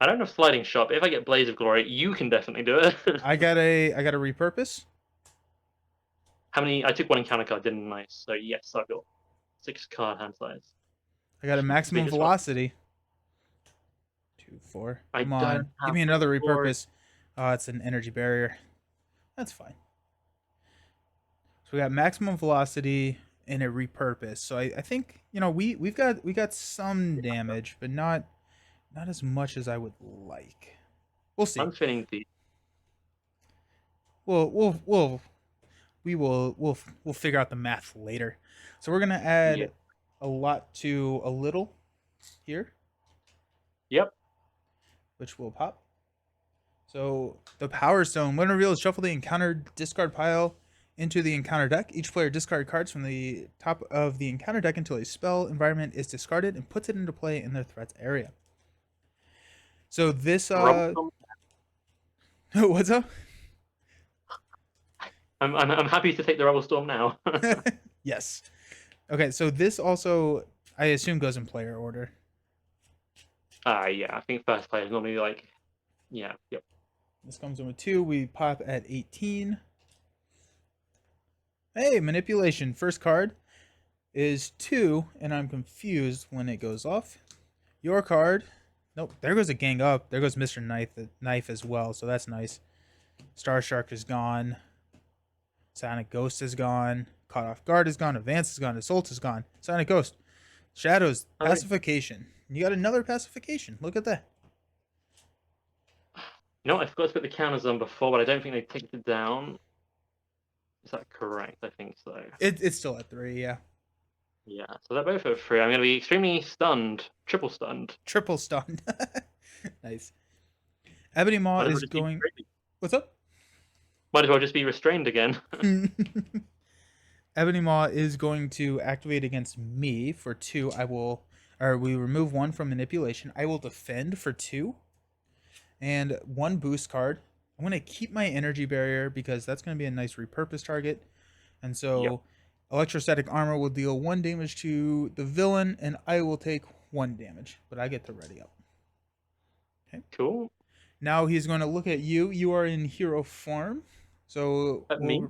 Speaker 2: I don't have Sliding Shot, but if I get Blaze of Glory, you can definitely do it.
Speaker 1: I got a repurpose.
Speaker 2: How many... I took one encounter card, didn't I? So yes, I've got 6 card hand size.
Speaker 1: I got a maximum
Speaker 2: Biggest one.
Speaker 1: velocity. 2, 4.
Speaker 2: I
Speaker 1: Come
Speaker 2: don't
Speaker 1: on, give
Speaker 2: have
Speaker 1: me
Speaker 2: Blaze
Speaker 1: another
Speaker 2: of Glory.
Speaker 1: repurpose. Oh, it's an energy barrier. That's fine. So we got maximum velocity and a repurpose. So I think we got some damage, but not as much as I would like. We'll see.
Speaker 2: I'm feeling deep.
Speaker 1: We'll figure out the math later. So we're gonna
Speaker 2: Yeah.
Speaker 1: add a lot to a little here,
Speaker 2: Yep.
Speaker 1: which will pop. So the Power Stone, when revealed, shuffle the encounter discard pile into the encounter deck. Each player discard cards from the top of the encounter deck until a spell environment is discarded and puts it into play in their threat's area. So this what's up?
Speaker 2: I'm happy to take the Rebel Storm now.
Speaker 1: Yes. Okay, so this also I assume goes in player order.
Speaker 2: Yeah, I think first player is normally like, yeah, yep.
Speaker 1: This comes in with 2. We pop at 18. Hey, manipulation. First card is 2, and I'm confused when it goes off. Your card. Nope, there goes a gang up. There goes Mr. Knife as well, so that's nice. Star Shark is gone. Sonic Ghost is gone. Caught Off Guard is gone. Advance is gone. Assault is gone. Sonic Ghost. Shadows.
Speaker 2: Okay.
Speaker 1: Pacification. You got another pacification. Look at that.
Speaker 2: You know, I forgot to put the counters on before, but I don't think they take it down. Is that correct? I think so.
Speaker 1: It's still at 3, yeah.
Speaker 2: Yeah, so they're both at 3. I'm going to be extremely stunned. Triple stunned.
Speaker 1: Triple stunned. Nice. Ebony Maw
Speaker 2: Might as well
Speaker 1: is
Speaker 2: just be
Speaker 1: going.
Speaker 2: restrained.
Speaker 1: What's up?
Speaker 2: Might as well just be restrained again.
Speaker 1: Ebony Maw is going to activate against me for 2. We remove 1 from manipulation. I will defend for 2. And 1 boost card. I'm going to keep my energy barrier because that's going to be a nice repurpose target. And so
Speaker 2: Yep.
Speaker 1: electrostatic armor will deal 1 damage to the villain, and I will take 1 damage. But I get to ready up. Okay.
Speaker 2: Cool.
Speaker 1: Now he's going to look at you. You are in hero form. So
Speaker 2: Me?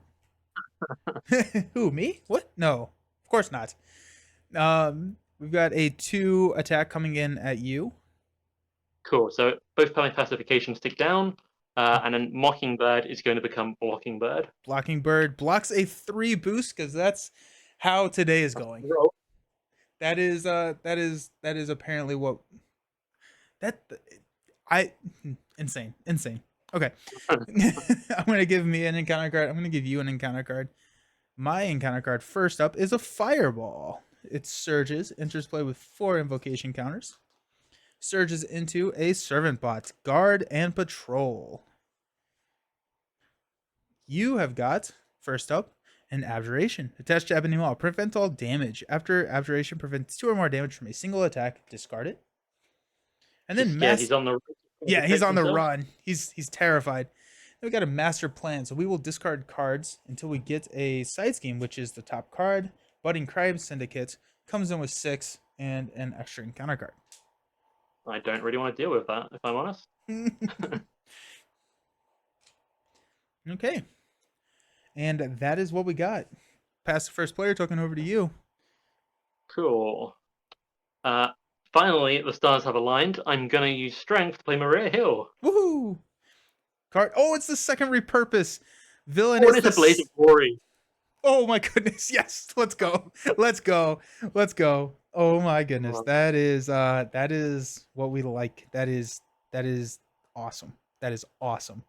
Speaker 1: Who, me? What? No, of course not. We've got a 2 attack coming in at you.
Speaker 2: Cool. So both pacifications tick down, and then Mockingbird is going to become Blocking Bird.
Speaker 1: Blocking Bird blocks a 3 boost because that's how today is going.
Speaker 2: Roll.
Speaker 1: That is apparently what that I insane. Okay. I'm gonna give me an encounter card. I'm gonna give you an encounter card. My encounter card first up is a Fireball. It surges, enters play with 4 invocation counters. surges into a servant bot, guard and patrol. You have got, first up, an abjuration. Attached to Ebony Wall. Prevent all damage. After abjuration prevents 2 or more damage from a single attack. Discard it. And
Speaker 2: He's
Speaker 1: then
Speaker 2: scared. He's on the
Speaker 1: yeah, he's
Speaker 2: protect
Speaker 1: on the
Speaker 2: himself.
Speaker 1: run. He's terrified. Then we got a master plan. So we will discard cards until we get a side scheme, which is the top card. Budding Crime Syndicate comes in with 6 and an extra encounter card.
Speaker 2: I don't really want to deal with that, if I'm honest.
Speaker 1: Okay. And that is what we got. Pass the first player token over to you.
Speaker 2: Cool. Finally, the stars have aligned. I'm gonna use strength to play Maria Hill.
Speaker 1: Woohoo! Card. Oh, it's the second repurpose. Villain
Speaker 2: Oh,
Speaker 1: is
Speaker 2: and it's a blaze
Speaker 1: the.
Speaker 2: of glory.
Speaker 1: Oh my goodness! Yes, let's go. Let's go. Let's go. Oh my goodness, that is what we like. That is awesome. That is awesome.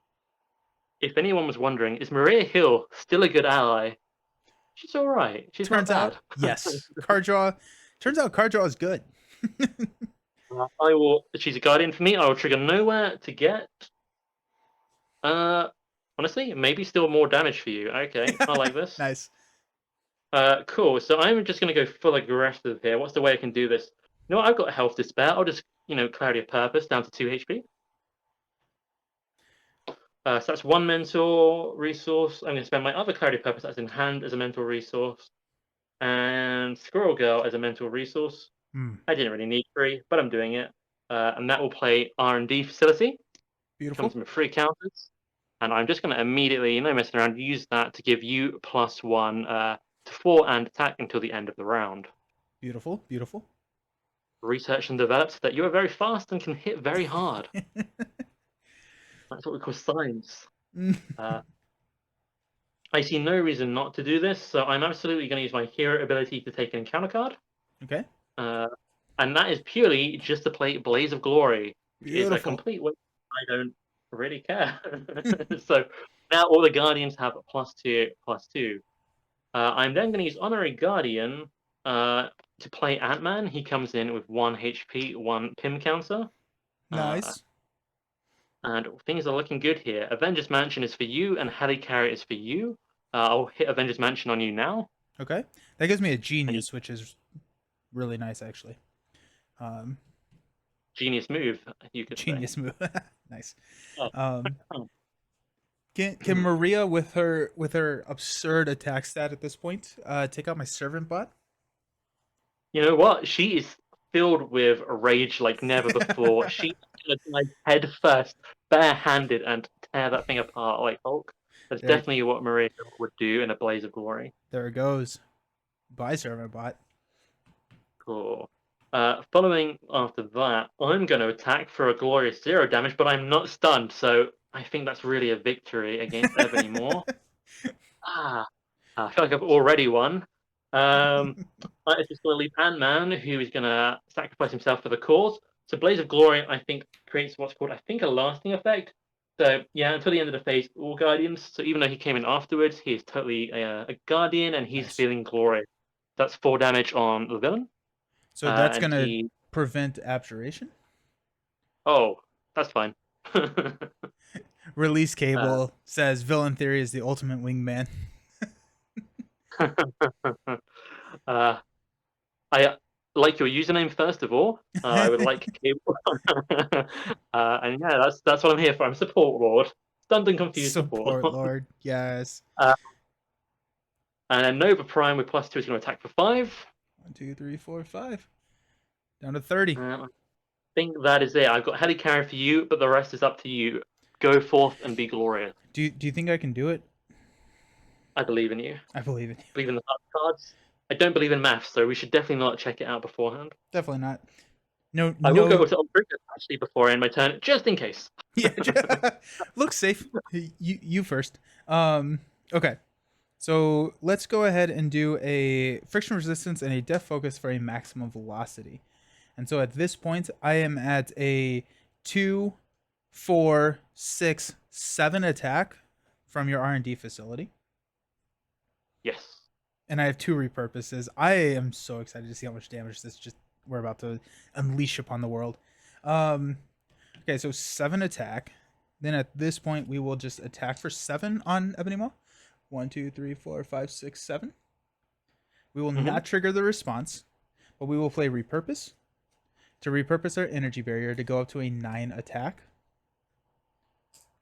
Speaker 2: If anyone was wondering, is Maria Hill still a good ally? She's all right. She's
Speaker 1: Turns
Speaker 2: not
Speaker 1: out,
Speaker 2: bad.
Speaker 1: yes. Card draw. Turns out card draw is good.
Speaker 2: I will. She's a guardian for me. I will trigger nowhere to get. Honestly, maybe still more damage for you. Okay, I like this.
Speaker 1: Nice.
Speaker 2: Cool. So I'm just gonna go full aggressive here. What's the way I can do this? You know what? I've got health to spare. I'll just, clarity of purpose down to 2 HP. So that's 1 mental resource. I'm gonna spend my other clarity of purpose that's in hand as a mental resource, and Squirrel Girl as a mental resource. I didn't really need 3, but I'm doing it. And that will play R&D facility.
Speaker 1: Beautiful.
Speaker 2: Comes with 3 counters. And I'm just going to immediately, no messing around, use that to give you +1 to 4 and attack until the end of the round.
Speaker 1: Beautiful. Beautiful.
Speaker 2: Research and developed that you are very fast and can hit very hard. That's what we call science. I see no reason not to do this, so I'm absolutely going to use my hero ability to take an encounter card.
Speaker 1: Okay.
Speaker 2: And that is purely just to play Blaze of Glory, which is a
Speaker 1: Beautiful.
Speaker 2: complete waste. I don't really care. So now all the Guardians have +2/+2. I'm then going to use Honorary Guardian to play Ant-Man. He comes in with 1 HP, 1 PIM counter.
Speaker 1: Nice.
Speaker 2: And things are looking good here. Avengers Mansion is for you, and Helicarrier is for you. I'll hit Avengers Mansion on you now.
Speaker 1: Okay. That gives me a genius, which is really nice, actually.
Speaker 2: Genius move, you could
Speaker 1: Genius
Speaker 2: say.
Speaker 1: move. Nice.
Speaker 2: Oh.
Speaker 1: Can Maria with her absurd attack stat at this point take out my servant bot?
Speaker 2: You know what? She is filled with rage like never before. She's gonna dive head first, barehanded, and tear that thing apart like Hulk. That's
Speaker 1: There,
Speaker 2: definitely what Maria would do in a blaze of glory.
Speaker 1: there it goes. Bye, servant bot.
Speaker 2: Cool. Following after that, I'm going to attack for a glorious 0 damage, but I'm not stunned, so I think that's really a victory against Ebony Moore. I feel like I've already won. I'm just going to leave Ant-Man, who is going to sacrifice himself for the cause. So Blaze of Glory, I think, creates what's called, I think, a lasting effect. So yeah, until the end of the phase, all Guardians. So even though he came in afterwards, he is totally a Guardian, and he's
Speaker 1: Nice.
Speaker 2: feeling glory. That's 4 damage on the villain.
Speaker 1: So that's
Speaker 2: And
Speaker 1: gonna
Speaker 2: he...
Speaker 1: prevent abjuration.
Speaker 2: Oh, that's fine.
Speaker 1: Release cable says villain theory is the ultimate wingman.
Speaker 2: I like your username first of all. I would like cable. And yeah, that's what I'm here for. I'm support lord, stunned and confused
Speaker 1: Support
Speaker 2: support.
Speaker 1: lord, yes.
Speaker 2: And then Nova Prime with +2 is going to attack for 5.
Speaker 1: 1, 2, 3, 4, 5. Down to 30.
Speaker 2: I think that is it. I've got Helicarrier for you, but the rest is up to you. Go forth and be glorious.
Speaker 1: Do you think I can do it?
Speaker 2: I believe in you.
Speaker 1: I believe in you.
Speaker 2: I believe in the cards. I don't believe in maths, so we should definitely not check it out beforehand.
Speaker 1: Definitely not. No,
Speaker 2: I will
Speaker 1: no.
Speaker 2: go to Ulrika actually before I end my turn, just in case.
Speaker 1: Yeah, look safe. You first. Okay. So let's go ahead and do a friction resistance and a depth focus for a maximum velocity. And so at this point, I am at a 2, 4, 6, 7 attack from your R&D facility.
Speaker 2: Yes.
Speaker 1: And I have 2 repurposes. I am so excited to see how much damage we're about to unleash upon the world. Um, okay, so 7 attack. Then at this point, we will just attack for 7 on Ebony Maw. 1, 2, 3, 4, 5, 6, 7. We will
Speaker 2: Mm-hmm.
Speaker 1: not trigger the response, but we will play Repurpose to repurpose our energy barrier to go up to a 9 attack.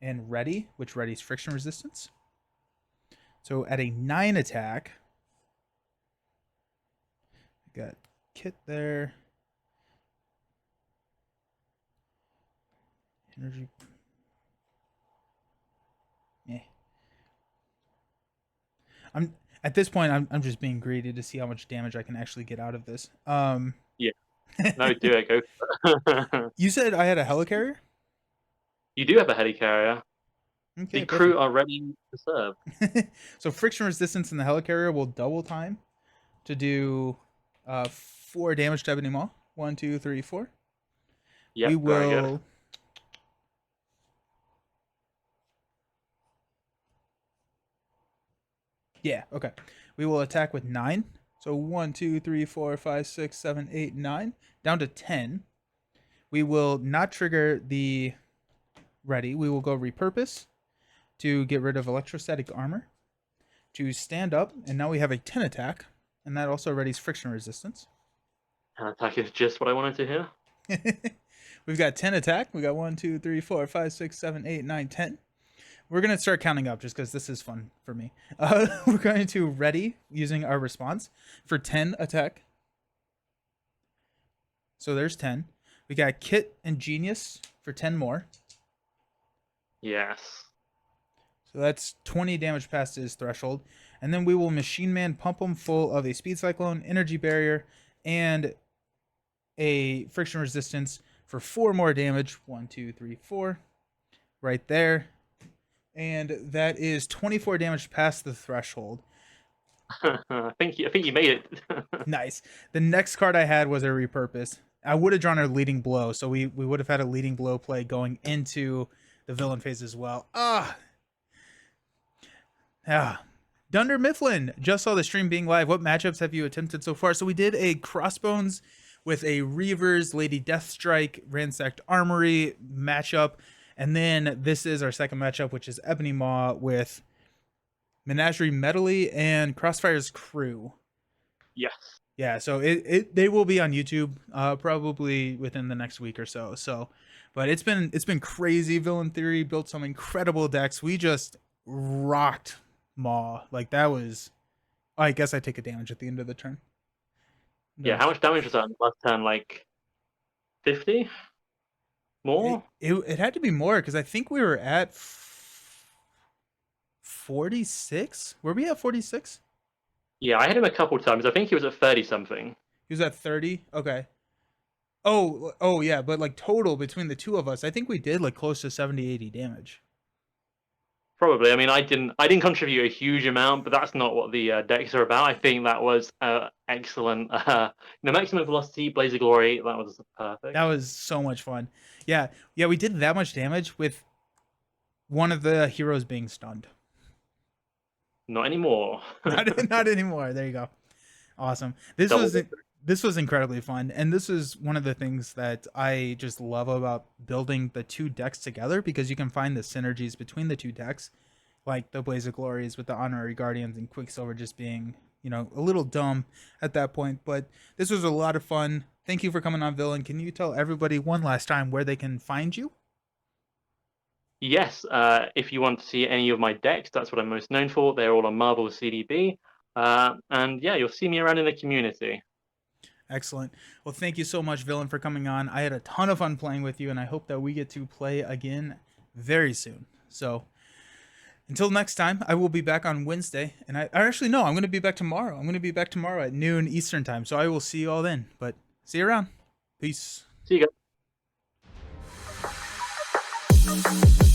Speaker 1: And Ready, which readies friction resistance. So at a 9 attack, got Kit there. Energy. Yeah. I'm at this point. I'm just being greedy to see how much damage I can actually get out of this.
Speaker 2: Yeah. No, do it. Go for it.
Speaker 1: You said I had a helicarrier.
Speaker 2: You do have a helicarrier.
Speaker 1: Okay,
Speaker 2: The crew
Speaker 1: perfect.
Speaker 2: are ready to serve.
Speaker 1: So friction resistance in the helicarrier will double time to do 4 damage to Ebony Maw. 1, 2, 3, 4. We
Speaker 2: Yep, very good.
Speaker 1: will. Yeah, okay. We will attack with 9. So 1, 2, 3, 4, 5, 6, 7, 8, 9. Down to 10. We will not trigger the ready. We will go repurpose to get rid of electrostatic armor. To stand up, and now we have a 10 attack. And that also readies friction resistance.
Speaker 2: Attack is just what I wanted to hear.
Speaker 1: We've got 10 attack. We got 1, 2, 3, 4, 5, 6, 7, 8, 9, 10. We're going to start counting up just because this is fun for me. We're going to ready using our response for 10 attack. So there's 10. We got Kit and Genius for 10 more.
Speaker 2: Yes.
Speaker 1: So that's 20 damage past his threshold. And then we will Machine Man pump him full of a Speed Cyclone, Energy Barrier, and a Friction Resistance for 4 more damage. 1, 2, 3, 4. Right there. And that is 24 damage past the threshold.
Speaker 2: I think you made it.
Speaker 1: Nice. The next card I had was a repurpose. I would have drawn a leading blow, so we would have had a leading blow play going into the villain phase as well. Dunder Mifflin just saw the stream being live. What matchups have you attempted so far? So we did a Crossbones with a Reavers, Lady Deathstrike, Ransacked Armory matchup. And then this is our second matchup, which is Ebony Maw with Menagerie Medley and Crossfire's Crew.
Speaker 2: Yes.
Speaker 1: Yeah, so they will be on YouTube probably within the next week or so. So, but it's been crazy. Villain Theory built some incredible decks. We just rocked Maw. Like that was. Oh, I guess I take a damage at the end of the turn. No.
Speaker 2: Yeah. How much damage was that last turn? Like 50 more?
Speaker 1: It had to be more because I think we were at 46. Were we at 46?
Speaker 2: Yeah, I hit him a couple times. I think he was at 30 something.
Speaker 1: He was at 30. Okay. Oh yeah, but like total between the two of us, I think we did like close to 70, 80 damage.
Speaker 2: Probably. I mean, I didn't contribute a huge amount, but that's not what the decks are about. I think that was excellent. Maximum velocity, Blaze of Glory. That was perfect.
Speaker 1: That was so much fun. Yeah, we did that much damage with one of the heroes being stunned.
Speaker 2: Not anymore.
Speaker 1: not anymore. There you go. Awesome. This was incredibly fun, and this is one of the things that I just love about building the two decks together, because you can find the synergies between the two decks, like the Blaze of Glories with the Honorary Guardians and Quicksilver just being, a little dumb at that point. But this was a lot of fun. Thank you for coming on, Villain. Can you tell everybody one last time where they can find you?
Speaker 2: Yes, if you want to see any of my decks, that's what I'm most known for. They're all on Marvel CDB. And yeah, you'll see me around in the community.
Speaker 1: Excellent. Well, thank you so much, Villain, for coming on. I had a ton of fun playing with you, and I hope that we get to play again very soon. So until next time, I will be back on Wednesday. And I'm going to be back tomorrow. I'm going to be back tomorrow at noon Eastern time. So I will see you all then. But see you around. Peace.
Speaker 2: See you guys.